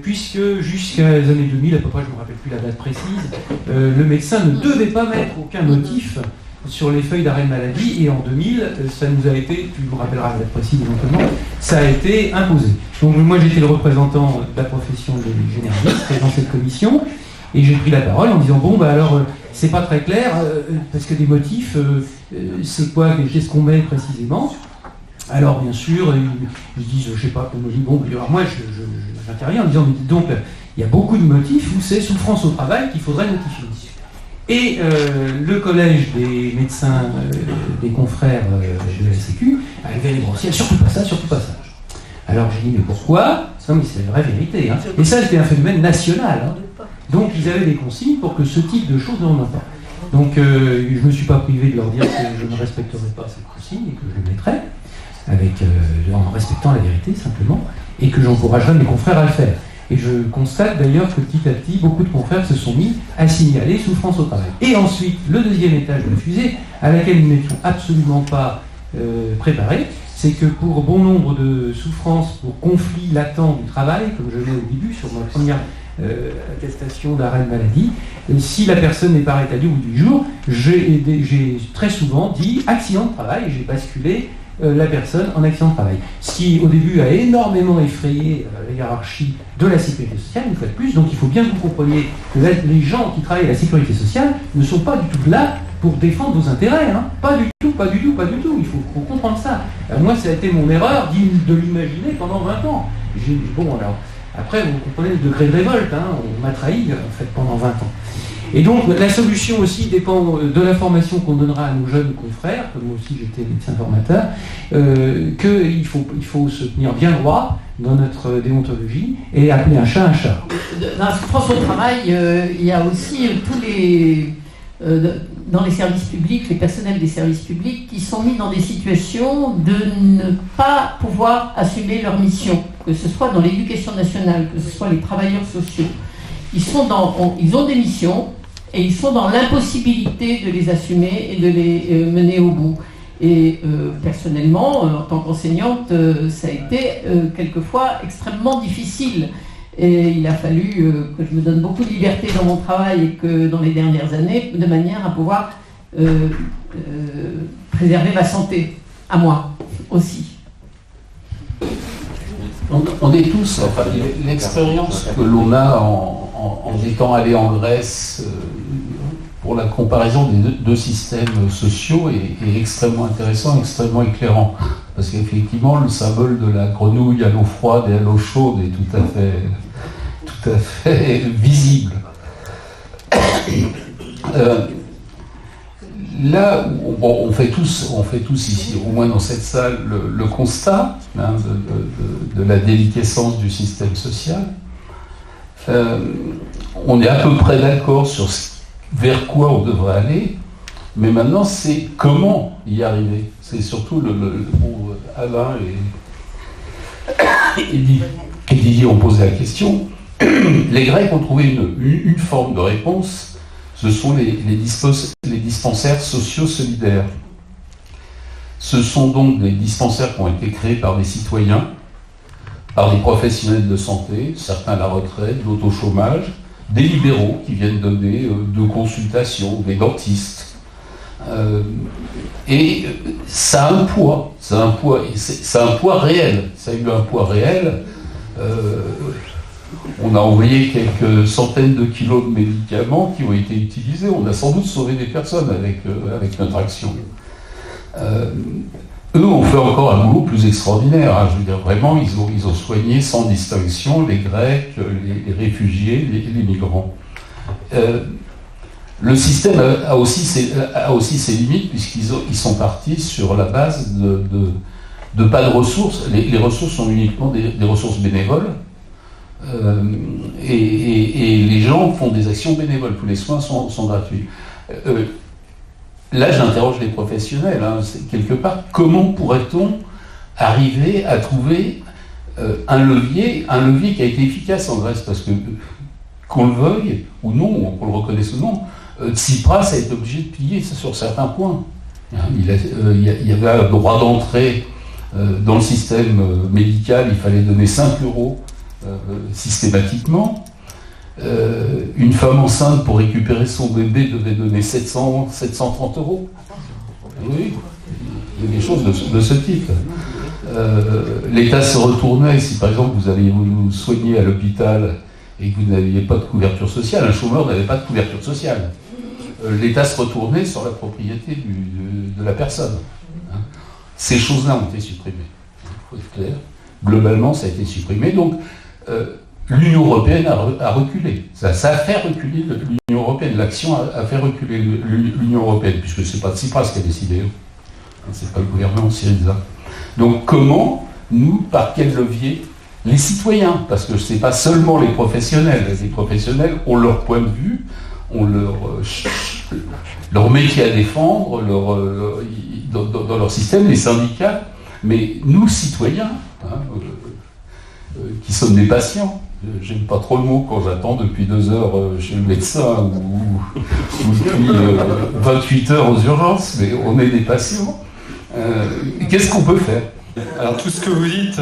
puisque jusqu'à les années 2000, à peu près, je ne me rappelle plus la date précise, le médecin ne devait pas mettre aucun motif sur les feuilles d'arrêt de maladie, et en 2000, ça nous a été, tu nous rappelleras la date précise éventuellement, ça a été imposé. Donc moi j'étais le représentant de la profession de généraliste dans cette commission, et j'ai pris la parole en disant bon bah alors c'est pas très clair parce que des motifs c'est quoi, qu'est-ce qu'on met précisément. Alors bien sûr ils disent je sais pas, on me dit bon alors moi j'interviens en disant donc il y a beaucoup de motifs où c'est souffrance au travail qu'il faudrait notifier. Et le collège des médecins des confrères de la Sécu a levé les bras au ciel, surtout pas ça, surtout pas ça. Alors j'ai dit mais pourquoi? Non mais c'est la vraie vérité. Et ça c'était un phénomène national. Donc ils avaient des consignes pour que ce type de choses ne remontent pas. Donc je ne me suis pas privé de leur dire que je ne respecterai pas cette consigne et que je le mettrai, en respectant la vérité simplement, et que j'encouragerai mes confrères à le faire. Et je constate d'ailleurs que petit à petit, beaucoup de confrères se sont mis à signaler souffrance au travail. Et ensuite, le deuxième étage de la fusée, à laquelle nous n'étions absolument pas préparés, c'est que pour bon nombre de souffrances, pour conflits latents du travail, comme je l'ai au début sur ma première attestation d'arrêt de maladie, si la personne n'est pas rétablie au bout du jour, j'ai très souvent dit accident de travail et j'ai basculé la personne en accident de travail. Ce qui au début a énormément effrayé la hiérarchie de la sécurité sociale, une fois de plus, donc il faut bien que vous compreniez que les gens qui travaillent à la sécurité sociale ne sont pas du tout là pour défendre vos intérêts, pas du tout, il faut comprendre ça. Moi ça a été mon erreur de l'imaginer pendant 20 ans. Bon alors, après, vous comprenez le degré de révolte, on m'a trahi en fait pendant 20 ans. Et donc la solution aussi dépend de l'information qu'on donnera à nos jeunes confrères, comme moi aussi j'étais médecin formateur, qu'il faut se tenir bien droit dans notre déontologie et appeler un chat un chat.
Dans la souffrance au travail, il y a aussi tous les... dans les services publics, les personnels des services publics qui sont mis dans des situations de ne pas pouvoir assumer leur mission, que ce soit dans l'éducation nationale, que ce soit les travailleurs sociaux. Ils ont des missions et ils sont dans l'impossibilité de les assumer et de les mener au bout. Et personnellement, en tant qu'enseignante, ça a été quelquefois extrêmement difficile. Et il a fallu que je me donne beaucoup de liberté dans mon travail et que dans les dernières années, de manière à pouvoir préserver ma santé, à moi aussi.
On est tous, enfin, l'expérience que l'on a en étant allé en Grèce pour la comparaison des deux systèmes sociaux est extrêmement intéressant, extrêmement éclairant. Parce qu'effectivement, le symbole de la grenouille à l'eau froide et à l'eau chaude est tout à fait visible. là, on fait tous ici, au moins dans cette salle, le constat de la déliquescence du système social. On est à peu près d'accord sur vers quoi on devrait aller, mais maintenant c'est comment y arriver. C'est surtout Alain et Didier ont posé la question. Les Grecs ont trouvé une forme de réponse. Ce sont les dispensaires sociaux solidaires. Ce sont donc des dispensaires qui ont été créés par des citoyens, par des professionnels de santé, certains à la retraite, d'autres au chômage, des libéraux qui viennent donner de consultations, des dentistes. Et ça a un poids, ça a un poids réel. Ça a eu un poids réel. On a envoyé quelques centaines de kilos de médicaments qui ont été utilisés. On a sans doute sauvé des personnes avec notre action. Eux ont fait encore un boulot plus extraordinaire. Hein. Je veux dire, vraiment, ils ont soigné sans distinction les Grecs, les réfugiés, les migrants. Le système a aussi ses limites, puisqu'ils sont partis sur la base de pas de ressources. Les ressources sont uniquement des ressources bénévoles. Et les gens font des actions bénévoles. Tous les soins sont gratuits. Là, j'interroge les professionnels. Hein, quelque part, comment pourrait-on arriver à trouver un levier qui a été efficace en Grèce? Parce que, qu'on le veuille ou non, qu'on le reconnaisse ou non, Tsipras a été obligé de plier sur certains points. Il y avait un droit d'entrée dans le système médical, il fallait donner 5 € systématiquement. Une femme enceinte pour récupérer son bébé devait donner 730 €. Oui, il y a des choses de ce type. L'État se retournait, si par exemple vous alliez vous soigner à l'hôpital et que vous n'aviez pas de couverture sociale, un chômeur n'avait pas de couverture sociale. L'État se retournait sur la propriété de la personne. Ces choses-là ont été supprimées. Il faut être clair. Globalement, ça a été supprimé. Donc, l'Union européenne a reculé. Ça a fait reculer l'Union européenne. L'action a fait reculer l'Union européenne, puisque c'est pas Tsipras qui a décidé. C'est pas le gouvernement syriza. Donc, comment, nous, par quel levier, les citoyens, parce que c'est pas seulement les professionnels. Les professionnels ont leur point de vue, ont leur métier à défendre, dans leur système, les syndicats, mais nous, citoyens, qui sommes des patients, j'aime pas trop le mot quand j'attends depuis 2 heures chez le médecin ou depuis 28 heures aux urgences, mais on est des patients. Qu'est-ce qu'on peut faire?
Alors tout ce que vous dites,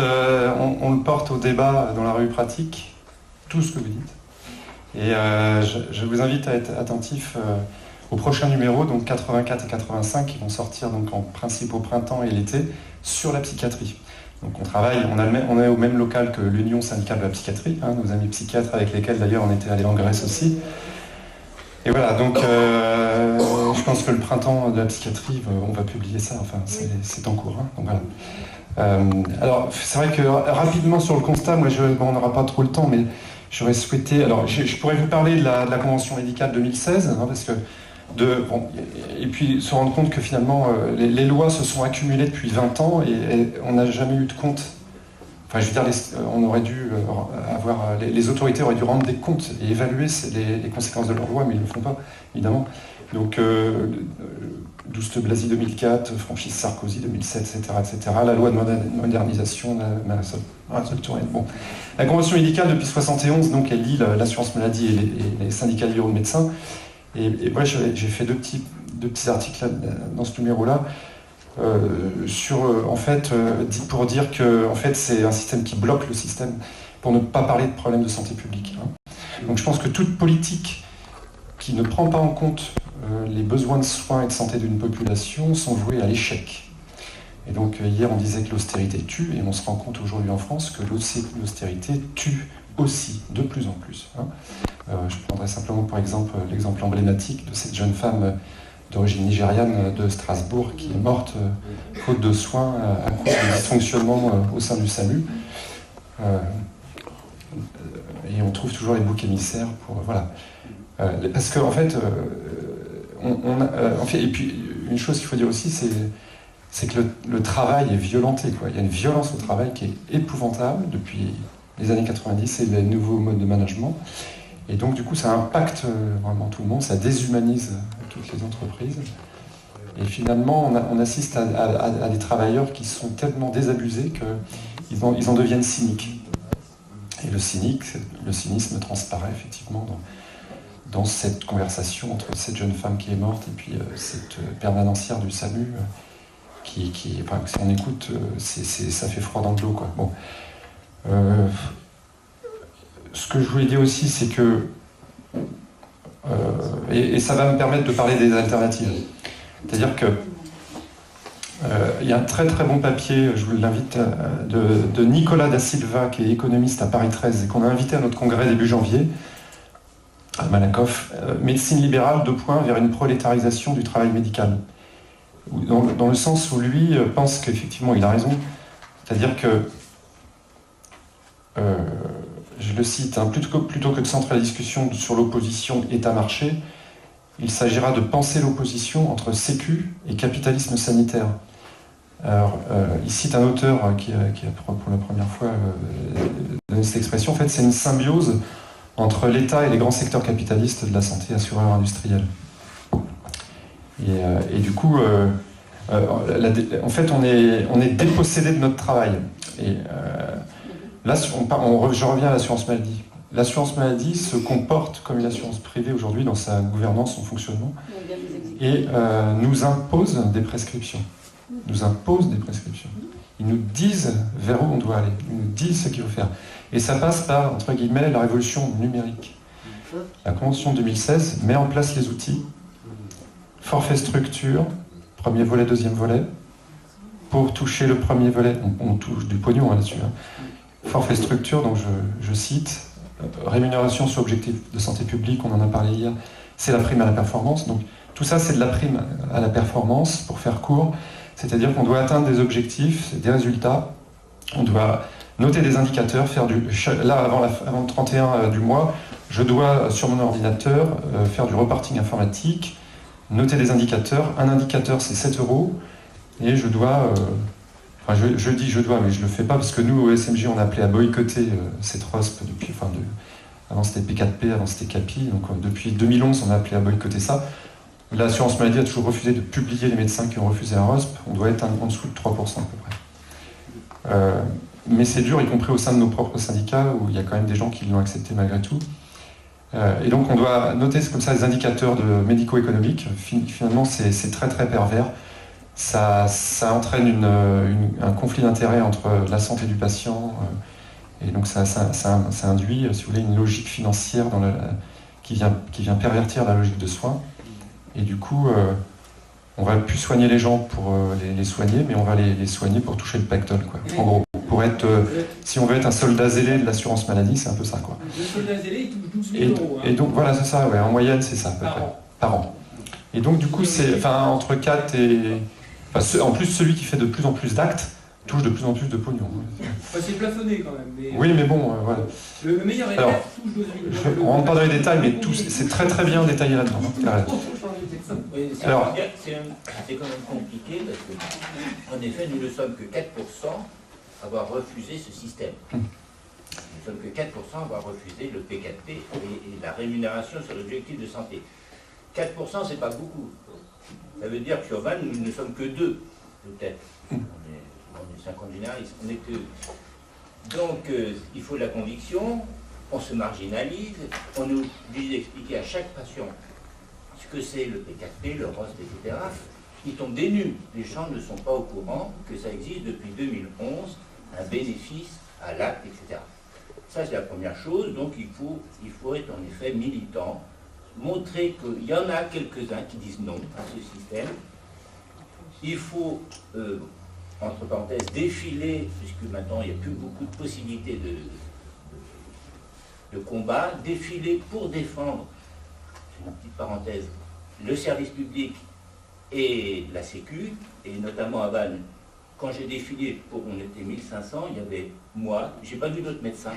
on le porte au débat dans la revue pratique, tout ce que vous dites. Et je vous invite à être attentif au prochain numéro, donc 84 et 85, qui vont sortir donc en principe au printemps et l'été, sur la psychiatrie. Donc on est au même local que l'Union syndicale de la psychiatrie, hein, nos amis psychiatres avec lesquels d'ailleurs on était allés en Grèce aussi. Et voilà, donc je pense que le printemps de la psychiatrie, on va publier ça, enfin c'est en cours. Hein, donc voilà. Alors c'est vrai que rapidement sur le constat, moi on n'aura pas trop le temps, mais j'aurais souhaité... Alors je pourrais vous parler de la Convention médicale 2016, hein, parce que et puis se rendre compte que finalement les lois se sont accumulées depuis 20 ans et on n'a jamais eu de compte. Enfin, je veux dire, on aurait dû les autorités auraient dû rendre des comptes et évaluer les conséquences de leurs lois, mais ils ne le font pas, évidemment. Donc, Douste Blazy 2004, Francis Sarkozy 2007, etc., la loi de modernisation, un seul tour. Bon. La Convention médicale, depuis 1971, donc, elle lie l'assurance maladie et les syndicats libéraux de médecins. Et moi, j'ai fait deux petits articles là, dans ce numéro-là, pour dire que en fait, c'est un système qui bloque le système, pour ne pas parler de problèmes de santé publique. Hein. Donc je pense que toute politique qui ne prend pas en compte les besoins de soins et de santé d'une population sont vouées à l'échec. Et donc hier, on disait que l'austérité tue, et on se rend compte aujourd'hui en France que l'austérité tue aussi, de plus en plus. Hein. Je prendrai simplement par exemple l'exemple emblématique de cette jeune femme d'origine nigériane de Strasbourg qui est morte faute de soins à cause de dysfonctionnement au sein du SAMU. Et on trouve toujours les boucs émissaires pour... voilà. Parce qu'en fait, et puis une chose qu'il faut dire aussi, c'est que le travail est violenté, quoi. Il y a une violence au travail qui est épouvantable depuis les années 90 et les nouveaux modes de management. Et donc, du coup, ça impacte vraiment tout le monde, ça déshumanise toutes les entreprises. Et finalement, on assiste à des travailleurs qui sont tellement désabusés qu'ils en deviennent cyniques. Et le cynisme transparaît effectivement dans cette conversation entre cette jeune femme qui est morte et puis cette permanencière du SAMU qui enfin, si on écoute, ça fait froid dans le dos, quoi. Bon. Ce que je voulais dire aussi, c'est que et ça va me permettre de parler des alternatives. C'est-à-dire que il y a un très très bon papier, je vous l'invite, de Nicolas Da Silva, qui est économiste à Paris 13 et qu'on a invité à notre congrès début janvier, à Malakoff, médecine libérale, 2 points, vers une prolétarisation du travail médical. Dans le sens où lui pense qu'effectivement il a raison, c'est-à-dire que, je le cite, hein, plutôt que de centrer la discussion sur l'opposition État-marché, il s'agira de penser l'opposition entre sécu et capitalisme sanitaire. Alors, il cite un auteur qui a pour la première fois donné cette expression. En fait, c'est une symbiose entre l'État et les grands secteurs capitalistes de la santé, assureurs industriels. Et du coup, en fait, on est dépossédé de notre travail. Et là, je reviens à l'assurance maladie. L'assurance maladie se comporte comme une assurance privée aujourd'hui dans sa gouvernance, son fonctionnement, et nous impose des prescriptions. Ils nous disent vers où on doit aller, ils nous disent ce qu'il faut faire. Et ça passe par, entre guillemets, la révolution numérique. La Convention de 2016 met en place les outils, forfait structure, premier volet, deuxième volet. Pour toucher le premier volet, on touche du pognon là-dessus. Hein. Forfait structure, donc je cite, rémunération sur objectif de santé publique, on en a parlé hier, c'est la prime à la performance. Donc tout ça, c'est de la prime à la performance, pour faire court. C'est-à-dire qu'on doit atteindre des objectifs, des résultats. On doit noter des indicateurs, là, avant le 31 du mois, je dois, sur mon ordinateur, faire du reporting informatique, noter des indicateurs. Un indicateur, c'est 7 €. Et je dois... je dis je dois, mais je ne le fais pas, parce que nous, au SMJ, on a appelé à boycotter cette ROSP depuis... avant, c'était P4P, avant, c'était CAPI. Donc, depuis 2011, on a appelé à boycotter ça. L'assurance maladie a toujours refusé de publier les médecins qui ont refusé la ROSP. On doit être en dessous de 3% à peu près. Mais c'est dur, y compris au sein de nos propres syndicats, où il y a quand même des gens qui l'ont accepté malgré tout. Et donc on doit noter comme ça les indicateurs médico-économiques. Finalement, c'est très très pervers. Ça entraîne un conflit d'intérêts entre la santé du patient, et donc ça induit, si vous voulez, une logique financière qui vient pervertir la logique de soins. Et du coup, on va plus soigner les gens pour les soigner, mais on va les soigner pour toucher le pactole, quoi. En gros, si on veut être un soldat zélé de l'assurance maladie, c'est un peu ça, quoi.
Le soldat zélé, il touche 12 000 €.
Et donc, voilà, c'est ça, ouais, en moyenne, c'est ça, à peu près, par an. Et donc, du coup, c'est entre 4 et... en plus, celui qui fait de plus en plus d'actes touche de plus en plus de pognon.
C'est plafonné, quand même. Mais...
Oui, mais bon, voilà.
Le meilleur élève touche 12 000 €.
On rentre pas dans les détails, mais c'est très très bien détaillé là-dedans.
Oui, c'est quand même compliqué parce que, en effet, nous ne sommes que 4% à avoir refusé ce système. Nous ne sommes que 4% à avoir refusé le P4P et la rémunération sur l'objectif de santé. 4%, c'est pas beaucoup. Ça veut dire que sur 20, nous ne sommes que 2, peut-être. On est 50 généralistes, on n'est que 2. Donc, il faut de la conviction, on se marginalise, on nous oblige d'expliquer à chaque patient ce que c'est le P4P, le ROSP, etc. Ils tombent des nues. Les gens ne sont pas au courant que ça existe depuis 2011, un bénéfice à l'acte, etc. Ça, c'est la première chose. Donc, il faut être en effet militant, montrer qu'il y en a quelques-uns qui disent non à ce système. Il faut, entre parenthèses, défiler, puisque maintenant, il n'y a plus beaucoup de possibilités de combat, défiler pour défendre, une petite parenthèse, le service public et la Sécu, et notamment à Vannes. Quand j'ai défilé, on était 1500, il y avait moi, j'ai pas vu d'autres médecins.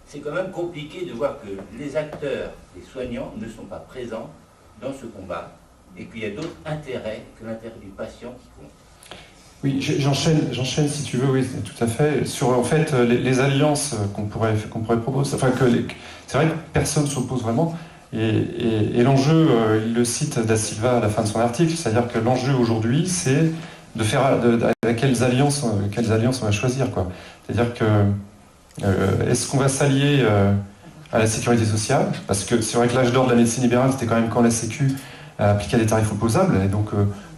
C'est quand même compliqué de voir que les acteurs, les soignants, ne sont pas présents dans ce combat. et qu'il y a d'autres intérêts que l'intérêt du patient qui compte.
Oui, j'enchaîne si tu veux, oui, tout à fait. Sur en fait les alliances qu'on pourrait proposer, enfin c'est vrai que personne ne s'oppose vraiment. Et l'enjeu, il le cite Da Silva à la fin de son article, c'est-à-dire que l'enjeu aujourd'hui, c'est de faire avec quelles alliances on va choisir, quoi. C'est-à-dire que est-ce qu'on va s'allier à la sécurité sociale, parce que c'est vrai que l'âge d'or de la médecine libérale, c'était quand même quand la Sécu appliquait des tarifs opposables, et donc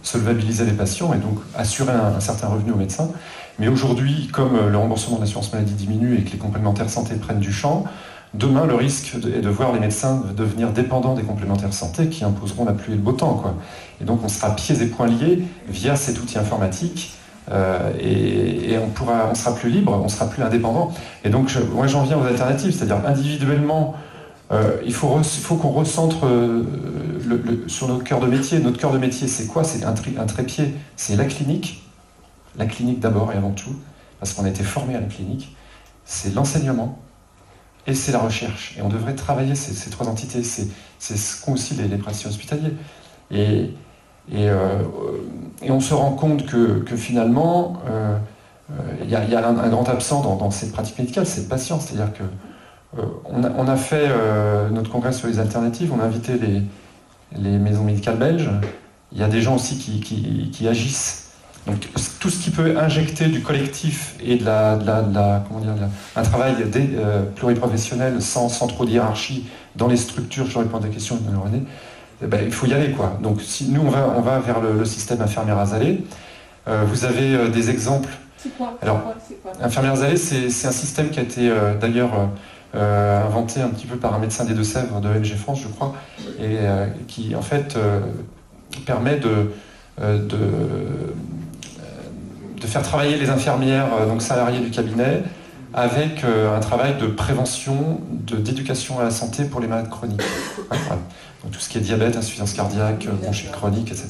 solvabiliser les patients, et donc assurer un certain revenu aux médecins. Mais aujourd'hui, comme le remboursement de l'assurance maladie diminue et que les complémentaires santé prennent du champ, demain, le risque est de voir les médecins devenir dépendants des complémentaires santé qui imposeront la pluie et le beau temps, quoi. Et donc on sera pieds et poings liés via cet outil informatique, et on sera plus libre, on sera plus indépendant. Et donc moi j'en viens aux alternatives, c'est-à-dire individuellement, il faut qu'on recentre sur notre cœur de métier. Notre cœur de métier, c'est quoi? C'est un trépied, c'est la clinique d'abord et avant tout, parce qu'on a été formé à la clinique, c'est l'enseignement, et c'est la recherche. Et on devrait travailler ces trois entités. C'est ce qu'ont aussi les praticiens hospitaliers. Et on se rend compte que finalement, il y a un grand absent dans ces pratiques médicales, c'est le patient. C'est-à-dire que on a fait notre congrès sur les alternatives, on a invité les maisons médicales belges. Il y a des gens aussi qui agissent. Donc tout ce qui peut injecter du collectif et un travail pluriprofessionnel sans trop de hiérarchie dans les structures, je réponds à des questions de René, il faut y aller, quoi. Donc si nous on va vers le système infirmière Asalée, vous avez des exemples.
C'est quoi?
Infirmière Asalée, c'est un système qui a été d'ailleurs inventé un petit peu par un médecin des Deux-Sèvres de ONG France, je crois, et qui en fait permet de faire travailler les infirmières, donc salariées du cabinet, avec un travail de prévention, d'éducation à la santé pour les malades chroniques. Voilà. Donc tout ce qui est diabète, insuffisance cardiaque, bronchite chronique, etc.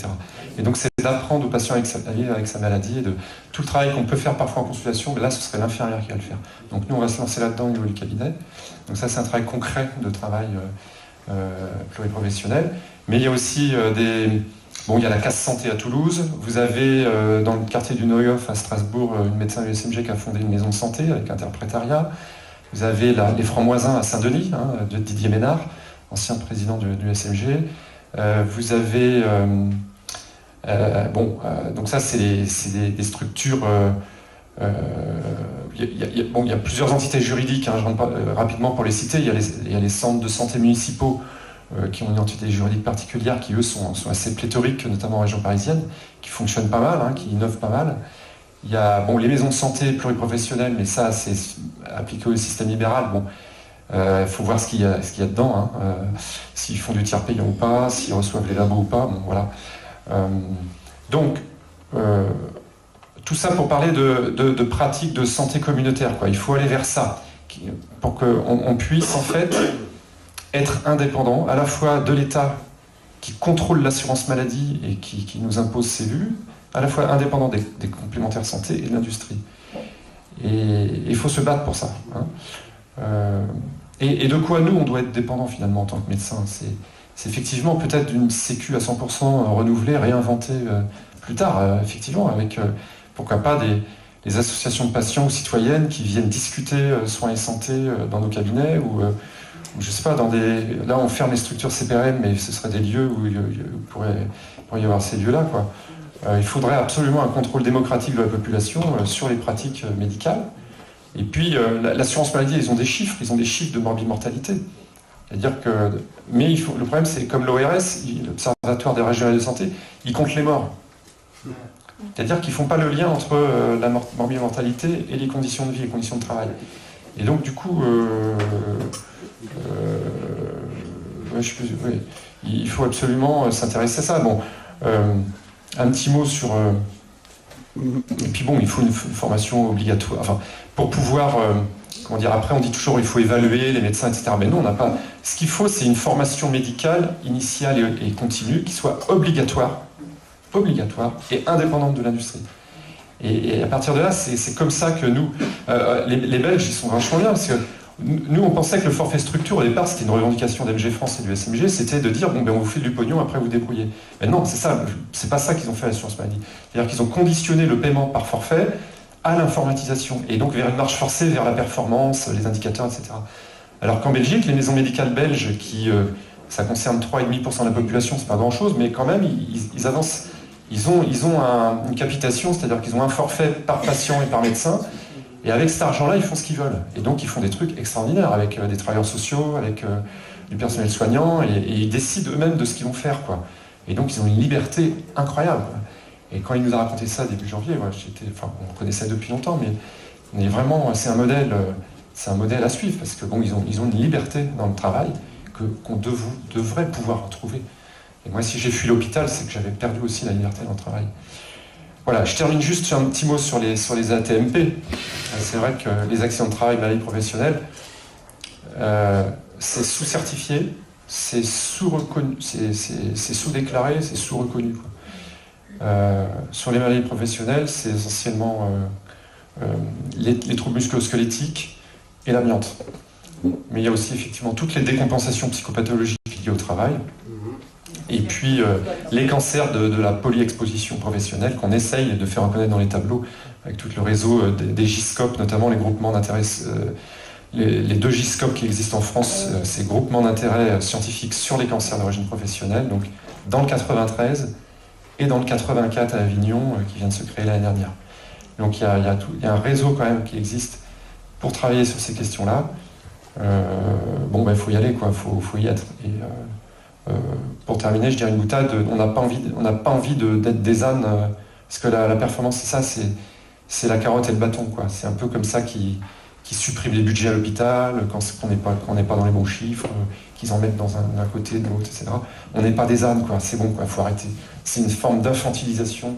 Et donc c'est d'apprendre aux patients avec sa maladie, et de tout le travail qu'on peut faire parfois en consultation, mais là ce serait l'infirmière qui va le faire. Donc nous on va se lancer là-dedans au niveau du cabinet. Donc ça c'est un travail concret de travail pluriprofessionnel. Mais il y a aussi il y a la Casse Santé à Toulouse. Vous avez dans le quartier du Neuhof à Strasbourg une médecin du SMG qui a fondé une maison de santé avec interprétariat. Vous avez les Francs-Moisins à Saint-Denis, de Didier Ménard, ancien président du SMG. Vous avez donc ça c'est des structures. Il y a plusieurs entités juridiques. Je rentre pas rapidement pour les citer. Il y a les centres de santé municipaux qui ont une entité juridique particulière, qui eux sont assez pléthoriques, notamment en région parisienne, qui fonctionnent pas mal, qui innovent pas mal. Il y a les maisons de santé pluriprofessionnelles, mais ça c'est appliqué au système libéral. Il faut voir ce qu'il y a dedans, s'ils font du tiers payant ou pas, s'ils reçoivent les labos ou pas. Voilà. Donc tout ça pour parler de pratiques de santé communautaire, quoi. Il faut aller vers ça pour qu'on puisse en fait être indépendant à la fois de l'État qui contrôle l'assurance maladie et qui nous impose ses vues, à la fois indépendant des complémentaires santé et de l'industrie. Et il faut se battre pour ça. Et de quoi nous, on doit être dépendant finalement en tant que médecin? C'est effectivement peut-être d'une sécu à 100% renouvelée, réinventée plus tard, effectivement, avec pourquoi pas des associations de patients ou citoyennes qui viennent discuter soins et santé dans nos cabinets, ou je sais pas, là on ferme les structures CPRM, mais ce seraient des lieux où il pourrait y avoir ces lieux-là, quoi. Il faudrait absolument un contrôle démocratique de la population sur les pratiques médicales. Et puis l'assurance maladie, ils ont des chiffres de morbimortalité. C'est-à-dire que, mais le problème c'est comme l'ORS, l'Observatoire des régionales de santé, ils comptent les morts. C'est-à-dire qu'ils ne font pas le lien entre la morbimortalité et les conditions de vie, les conditions de travail. Et donc du coup, il faut absolument s'intéresser à ça. Un petit mot sur... et puis il faut une formation obligatoire. Enfin, pour pouvoir... après on dit toujours il faut évaluer les médecins, etc. Mais non, on n'a pas... Ce qu'il faut, c'est une formation médicale initiale et continue qui soit obligatoire et indépendante de l'industrie. Et à partir de là, c'est comme ça que nous... les Belges, ils sont vachement bien, parce que Nous, on pensait que le forfait structure, au départ, c'était une revendication d'MG France et du SMG, c'était de dire, bon, ben, on vous fait du pognon, après vous débrouillez. Mais non, c'est pas ça qu'ils ont fait à l'assurance maladie. C'est-à-dire qu'ils ont conditionné le paiement par forfait à l'informatisation, et donc vers une marche forcée vers la performance, les indicateurs, etc. Alors qu'en Belgique, les maisons médicales belges, ça concerne 3,5% de la population, c'est pas grand-chose, mais quand même, ils avancent. Ils ont une capitation, c'est-à-dire qu'ils ont un forfait par patient et par médecin, et avec cet argent-là, ils font ce qu'ils veulent. Et donc, ils font des trucs extraordinaires avec des travailleurs sociaux, avec du personnel soignant, et ils décident eux-mêmes de ce qu'ils vont faire, quoi. Et donc, ils ont une liberté incroyable, quoi. Et quand il nous a raconté ça début janvier, on connaissait depuis longtemps, mais vraiment, c'est un modèle à suivre, parce que bon, ils ont une liberté dans le travail qu'on devrait pouvoir retrouver. Et moi, si j'ai fui l'hôpital, c'est que j'avais perdu aussi la liberté dans le travail. Voilà, je termine juste sur un petit mot sur les ATMP. C'est vrai que les accidents de travail, maladies professionnelles, c'est sous-certifié, c'est sous-reconnu, c'est sous-déclaré, c'est sous-reconnu. Sur les maladies professionnelles, c'est essentiellement les troubles musculo-squelettiques et l'amiante. Mais il y a aussi effectivement toutes les décompensations psychopathologiques liées au travail. Et puis les cancers de la polyexposition professionnelle qu'on essaye de faire reconnaître dans les tableaux avec tout le réseau des GISCOP, notamment les groupements d'intérêt, les 2 GISCOP qui existent en France, ces groupements d'intérêt scientifiques sur les cancers d'origine professionnelle, donc dans le 93 et dans le 84 à Avignon qui vient de se créer l'année dernière. Donc il y a un réseau quand même qui existe pour travailler sur ces questions-là. Il faut y aller, quoi, faut y être. Et, pour terminer, je dirais une boutade, on n'a pas envie d'être des ânes, parce que la performance, c'est la carotte et le bâton, quoi. C'est un peu comme ça qui suppriment les budgets à l'hôpital, quand on n'est pas dans les bons chiffres, qu'ils en mettent dans un côté, de l'autre, etc. On n'est pas des ânes, quoi. C'est bon, quoi, faut arrêter. C'est une forme d'infantilisation.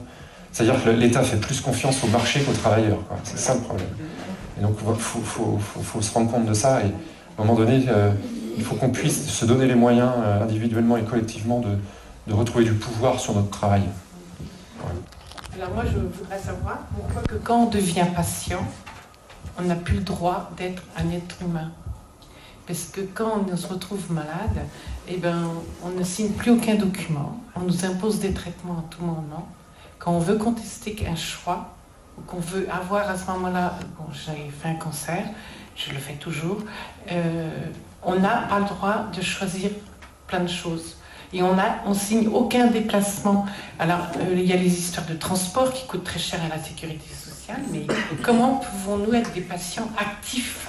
C'est-à-dire que l'État fait plus confiance au marché qu'aux travailleurs, quoi. C'est ça le problème. Et donc, il faut se rendre compte de ça, et à un moment donné, il faut qu'on puisse se donner les moyens individuellement et collectivement de retrouver du pouvoir sur notre travail.
Voilà. Alors moi, je voudrais savoir pourquoi que quand on devient patient, on n'a plus le droit d'être un être humain. Parce que quand on se retrouve malade, on ne signe plus aucun document, on nous impose des traitements à tout moment. Quand on veut contester un choix, ou qu'on veut avoir à ce moment-là, j'avais fait un cancer, je le fais toujours, on n'a pas le droit de choisir plein de choses. Et on signe aucun déplacement. Alors, il y a les histoires de transport qui coûtent très cher à la sécurité sociale, mais comment pouvons-nous être des patients actifs ?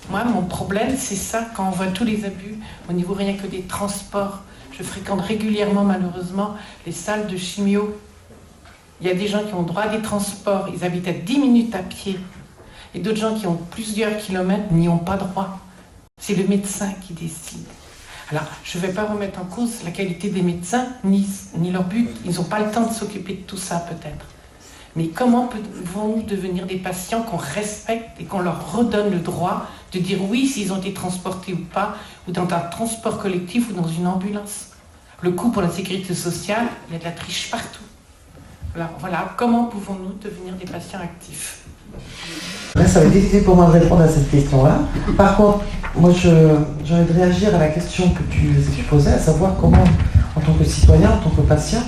Moi, mon problème, c'est ça, quand on voit tous les abus, au niveau rien que des transports. Je fréquente régulièrement, malheureusement, les salles de chimio. Il y a des gens qui ont droit à des transports, ils habitent à 10 minutes à pied. Et d'autres gens qui ont plusieurs kilomètres n'y ont pas droit. C'est le médecin qui décide. Alors, je ne vais pas remettre en cause la qualité des médecins, ni leur but. Ils n'ont pas le temps de s'occuper de tout ça, peut-être. Mais comment pouvons-nous devenir des patients qu'on respecte et qu'on leur redonne le droit de dire oui s'ils ont été transportés ou pas, ou dans un transport collectif ou dans une ambulance ? Le coût pour la sécurité sociale, il y a de la triche partout. Alors voilà, comment pouvons-nous devenir des patients actifs ?
Là, ça va être difficile pour moi de répondre à cette question-là. Par contre, moi, j'ai envie de réagir à la question que tu posais, à savoir comment, en tant que citoyen, en tant que patient,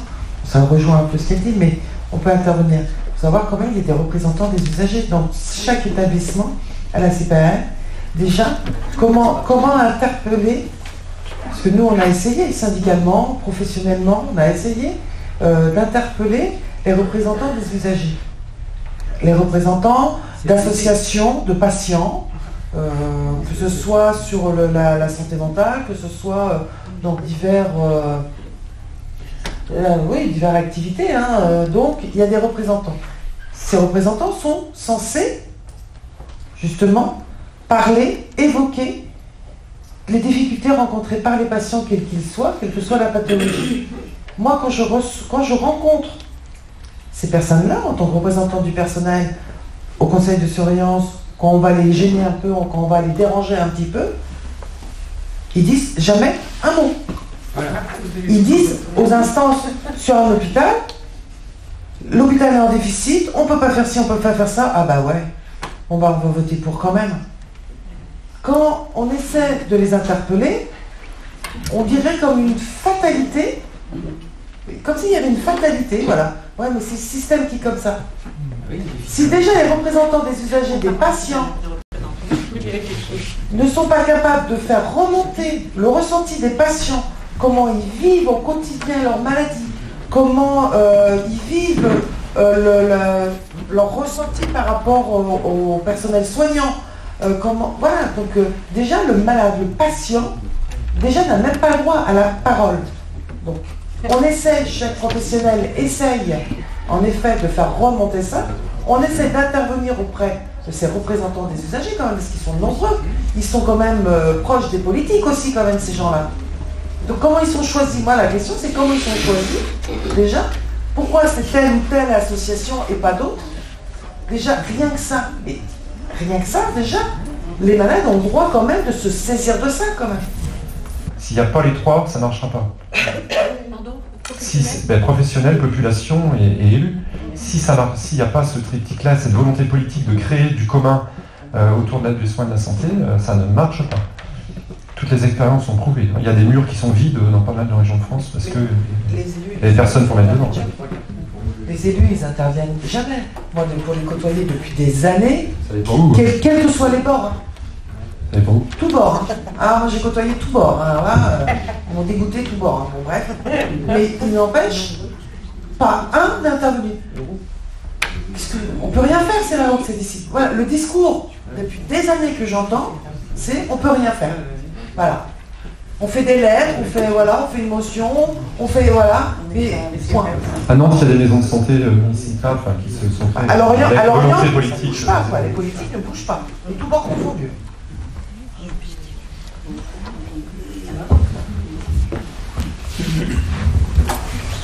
ça rejoint un peu ce qu'elle dit, mais on peut intervenir. Il faut savoir quand même qu'il y a des représentants des usagers dans chaque établissement, à la CPAM. Déjà, comment interpeller, parce que nous, on a essayé, syndicalement, professionnellement, on a essayé d'interpeller les représentants des usagers. Les représentants d'associations de patients, que ce soit sur la santé mentale, que ce soit dans diverses activités. Donc, il y a des représentants. Ces représentants sont censés, justement, parler, évoquer les difficultés rencontrées par les patients, quels qu'ils soient, quelle que soit la pathologie. Moi, quand je rencontre ces personnes-là, en tant que représentant du personnel au conseil de surveillance, quand on va les gêner un peu, quand on va les déranger un petit peu, ils disent jamais un mot. Ils disent aux instances sur un hôpital, l'hôpital est en déficit, on ne peut pas faire ci, on ne peut pas faire ça. Ah bah ouais, on va voter pour quand même. quand on essaie de les interpeller, on dirait comme une fatalité, comme s'il y avait une fatalité, voilà. Ouais, mais c'est le système qui est comme ça. Si déjà les représentants des usagers, des patients, ne sont pas capables de faire remonter le ressenti des patients, comment ils vivent au quotidien leur maladie, comment ils vivent leur ressenti par rapport au personnel soignant, voilà, donc déjà le malade, le patient, déjà n'a même pas le droit à la parole. Donc on essaie, chaque professionnel essaye en effet de faire remonter ça, on essaie d'intervenir auprès de ces représentants des usagers quand même, parce qu'ils sont nombreux, ils sont quand même proches des politiques aussi quand même ces gens-là. Donc comment ils sont choisis? Moi la question c'est comment ils sont choisis déjà, pourquoi c'est telle ou telle association et pas d'autres? Déjà rien que ça, mais rien que ça déjà, les malades ont le droit quand même de se saisir de ça quand même.
S'il n'y a pas les trois, ça ne marchera pas. Professionnel, population et élus. S'il n'y a pas ce triptyque-là, cette volonté politique de créer du commun autour des soins de la santé, ça ne marche pas. Toutes les expériences sont prouvées. Il y a des murs qui sont vides dans pas mal de régions de France parce que les personnes faut mettre dedans.
Les élus, ils interviennent jamais. Moi, pour les côtoyer depuis des années, quels que soient les bords. Tout bord. Ah, moi j'ai côtoyé tout bord. Alors là, ils m'ont dégoûté tout bord. Bon, bref. Mais il n'empêche pas un d'intervenir. On ne peut rien faire, c'est la langue, c'est ici. Voilà, le discours, depuis des années que j'entends, c'est on ne peut rien faire. Voilà. On fait des lettres, on fait une motion, on fait mais point.
À Nantes, il y a des maisons de santé municipales qui se sont faites.
Alors rien,
ne
bouge pas, quoi. Les politiques ne bougent pas. Et tout bord confondu.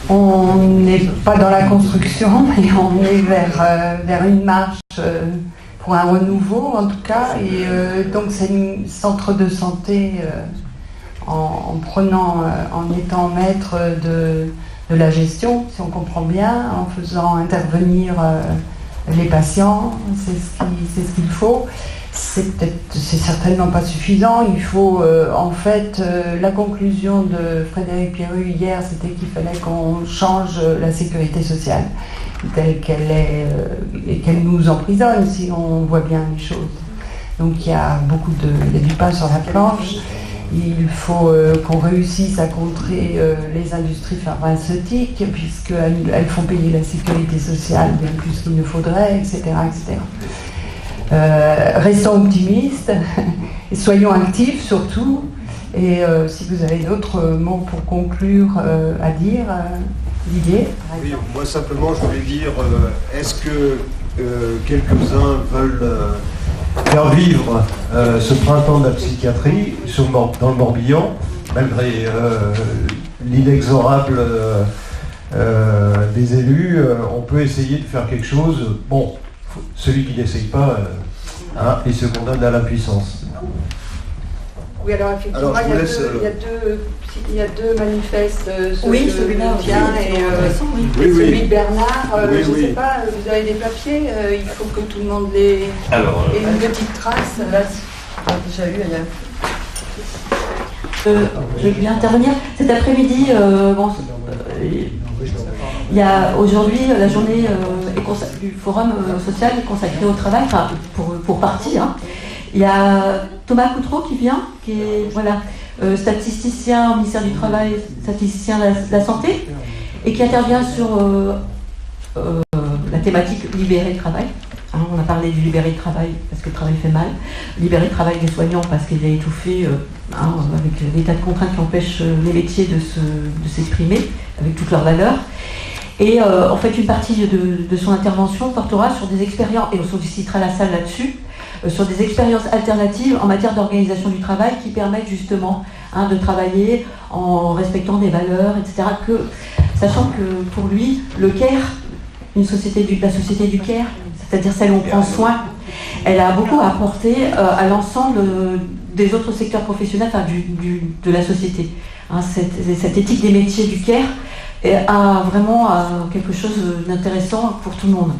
On n'est pas dans la construction, mais on est vers une marche pour un renouveau en tout cas. Et donc c'est un centre de santé en étant maître de la gestion, si on comprend bien, en faisant intervenir les patients, c'est ce qu'il faut. C'est certainement pas suffisant. Il faut la conclusion de Frédéric Pierru hier, c'était qu'il fallait qu'on change la sécurité sociale telle qu'elle est et qu'elle nous emprisonne si on voit bien les choses. Donc il y a du pain sur la planche. Il faut qu'on réussisse à contrer les industries pharmaceutiques puisqu'elles font payer la sécurité sociale bien plus qu'il ne faudrait, etc., etc. Restons optimistes et soyons actifs surtout. Et si vous avez d'autres mots pour conclure à dire, Didier.
Oui, moi simplement je voulais dire, est-ce que quelques-uns veulent faire vivre ce printemps de la psychiatrie dans le Morbihan, malgré l'inexorable des élus, on peut essayer de faire quelque chose. Bon, celui qui n'essaye pas, il se condamne à l'impuissance.
Oui, alors effectivement, il y a deux manifestes, celui-là tient et celui de Bernard. Je ne sais pas, vous avez des papiers, il faut que tout le monde les ait une petite trace.
Déjà eu ailleurs. Je vais intervenir. Cet après-midi, il y a aujourd'hui la journée du Forum social consacré au travail, enfin pour partie. Il y a Thomas Coutreau qui vient, qui est statisticien au ministère du Travail, statisticien de la santé, et qui intervient sur la thématique libérer le travail. On a parlé du libérer le travail parce que le travail fait mal, libérer le travail des soignants parce qu'il est étouffé avec des tas de contraintes qui empêchent les métiers de s'exprimer avec toutes leurs valeurs. Et en fait, une partie de son intervention portera sur des expériences, et on sollicitera la salle là-dessus, sur des expériences alternatives en matière d'organisation du travail qui permettent justement de travailler en respectant des valeurs, etc. Sachant que pour lui, le care, la société du care, c'est-à-dire celle où on prend soin, elle a beaucoup apporté à l'ensemble des autres secteurs professionnels, de la société. Cette éthique des métiers du care a vraiment quelque chose d'intéressant pour tout le monde.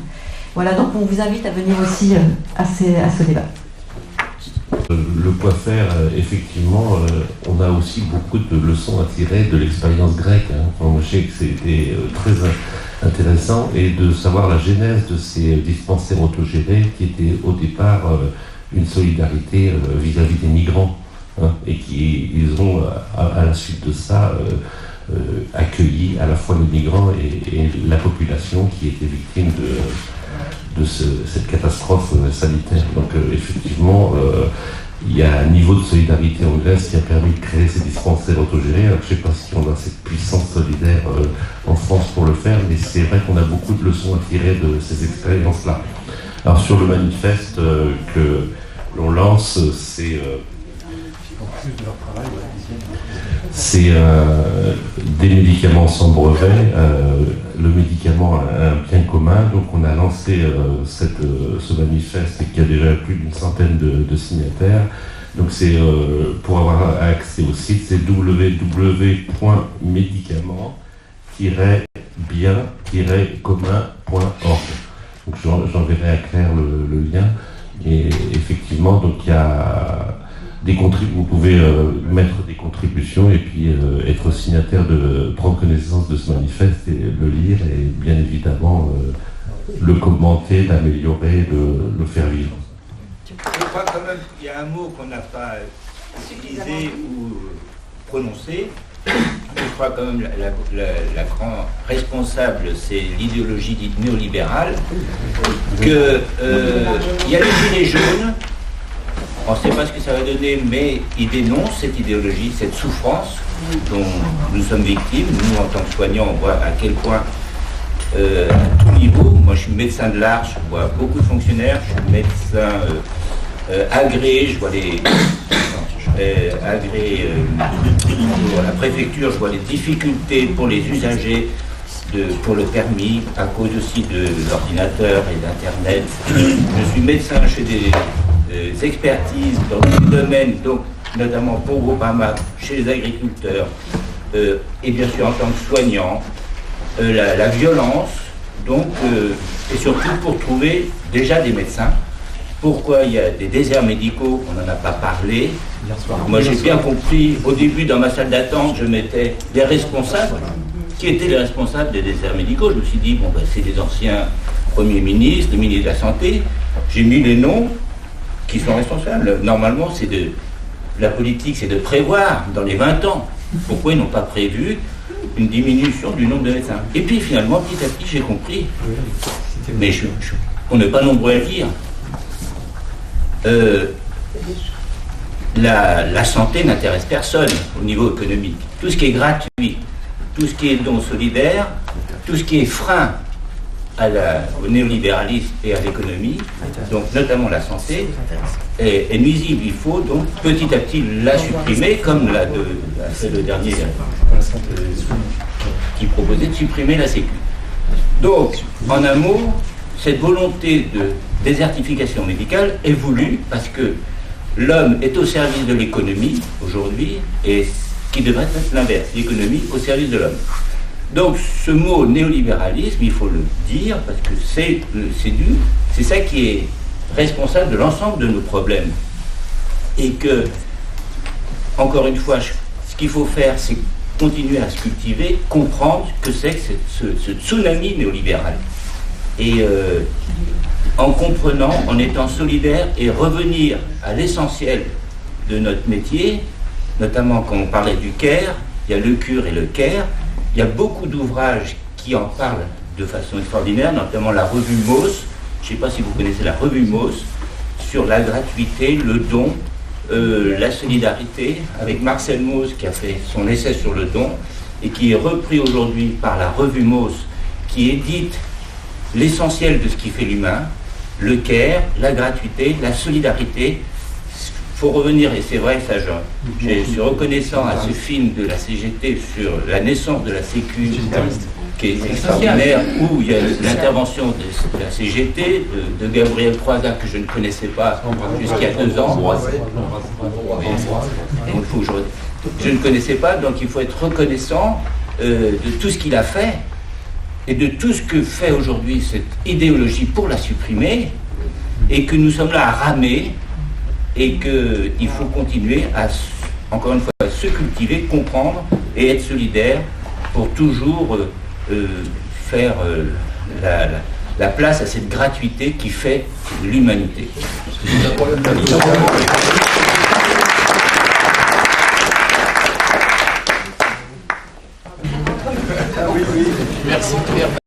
Voilà, donc on vous invite à venir aussi à ce débat.
Le quoi faire, effectivement, on a aussi beaucoup de leçons à tirer de l'expérience grecque. Moi, je sais que c'était très intéressant, et de savoir la genèse de ces dispensaires autogérés qui étaient au départ une solidarité vis-à-vis des migrants, et qui ils ont, à la suite de ça, accueilli à la fois les migrants et la population qui était victime de cette catastrophe sanitaire. Donc effectivement, il y a un niveau de solidarité en Grèce qui a permis de créer ces dispensaires autogérés. Alors, je ne sais pas si on a cette puissance solidaire en France pour le faire, mais c'est vrai qu'on a beaucoup de leçons à tirer de ces expériences-là. Alors sur le manifeste que l'on lance, c'est des médicaments sans brevet, le médicament un bien commun. Donc on a lancé ce manifeste qui a déjà plus d'une centaine de signataires. Donc c'est pour avoir accès au site, c'est www.médicament-bien-commun.org. Donc j'enverrai à Claire le lien. Et effectivement, donc il y a vous pouvez mettre des contributions et puis être signataire, prendre connaissance de ce manifeste et le lire, et bien évidemment le commenter, l'améliorer, le faire vivre.
Je crois quand même qu'il y a un mot qu'on n'a pas utilisé ou prononcé. Je crois quand même la grande responsable, c'est l'idéologie dite néolibérale, que il y a les gilets jaunes. On ne sait pas ce que ça va donner, mais ils dénoncent cette idéologie, cette souffrance dont nous sommes victimes. Nous, en tant que soignants, on voit à quel point, à tout niveau, moi je suis médecin de l'art, je vois beaucoup de fonctionnaires, je suis médecin agréé, je vois les agréés pour la préfecture, je vois les difficultés pour les usagers, pour le permis, à cause aussi de l'ordinateur et d'Internet. Je suis médecin, je fais des expertises dans tous les domaines, donc notamment pour Groupama, chez les agriculteurs, et bien sûr en tant que soignant, la violence, donc, et surtout pour trouver déjà des médecins. Pourquoi il y a des déserts médicaux, on n'en a pas parlé. Moi j'ai bien compris, au début dans ma salle d'attente, je mettais des responsables. Qui étaient les responsables des déserts médicaux? Je me suis dit, bon, ben, c'est des anciens premiers ministres, les ministres de la Santé. J'ai mis les noms qui sont responsables. Normalement, la politique, c'est de prévoir dans les 20 ans. Pourquoi ils n'ont pas prévu une diminution du nombre de médecins? Et puis finalement, petit à petit, j'ai compris. Mais on n'est pas nombreux à le dire. La santé n'intéresse personne au niveau économique. Tout ce qui est gratuit, tout ce qui est don solidaire, tout ce qui est frein au néolibéralisme et à l'économie, donc notamment la santé, est nuisible. Il faut donc petit à petit la supprimer, comme l'a fait le dernier qui proposait de supprimer la Sécu. Donc, en un mot, cette volonté de désertification médicale est voulue parce que l'homme est au service de l'économie aujourd'hui, et qui devrait être l'inverse, l'économie au service de l'homme. Donc ce mot néolibéralisme, il faut le dire, parce que c'est ça qui est responsable de l'ensemble de nos problèmes. Et que, encore une fois, ce qu'il faut faire, c'est continuer à se cultiver, comprendre ce que c'est que ce tsunami néolibéral. Et en comprenant, en étant solidaire, et revenir à l'essentiel de notre métier, notamment quand on parlait du CARE, il y a le CUR et le CARE. Il y a beaucoup d'ouvrages qui en parlent de façon extraordinaire, notamment la revue MOS. Je ne sais pas si vous connaissez la revue MOS, sur la gratuité, le don, la solidarité, avec Marcel Mauss qui a fait son essai sur le don, et qui est repris aujourd'hui par la revue MOS, qui édite l'essentiel de ce qui fait l'humain, le CARE, la gratuité, la solidarité. Il faut revenir, et c'est vrai, ça, je suis reconnaissant à ce film de la CGT sur la naissance de la Sécu, qui est extraordinaire, où il y a l'intervention de la CGT, de Gabriel Croizat, que je ne connaissais pas jusqu'il y a 2 ans. Je ne connaissais pas, donc il faut être reconnaissant de tout ce qu'il a fait, et de tout ce que fait aujourd'hui cette idéologie pour la supprimer, et que nous sommes là à ramer. et qu'il faut continuer à, encore une fois, se cultiver, comprendre et être solidaire pour toujours faire la place à cette gratuité qui fait l'humanité.
Merci Pierre.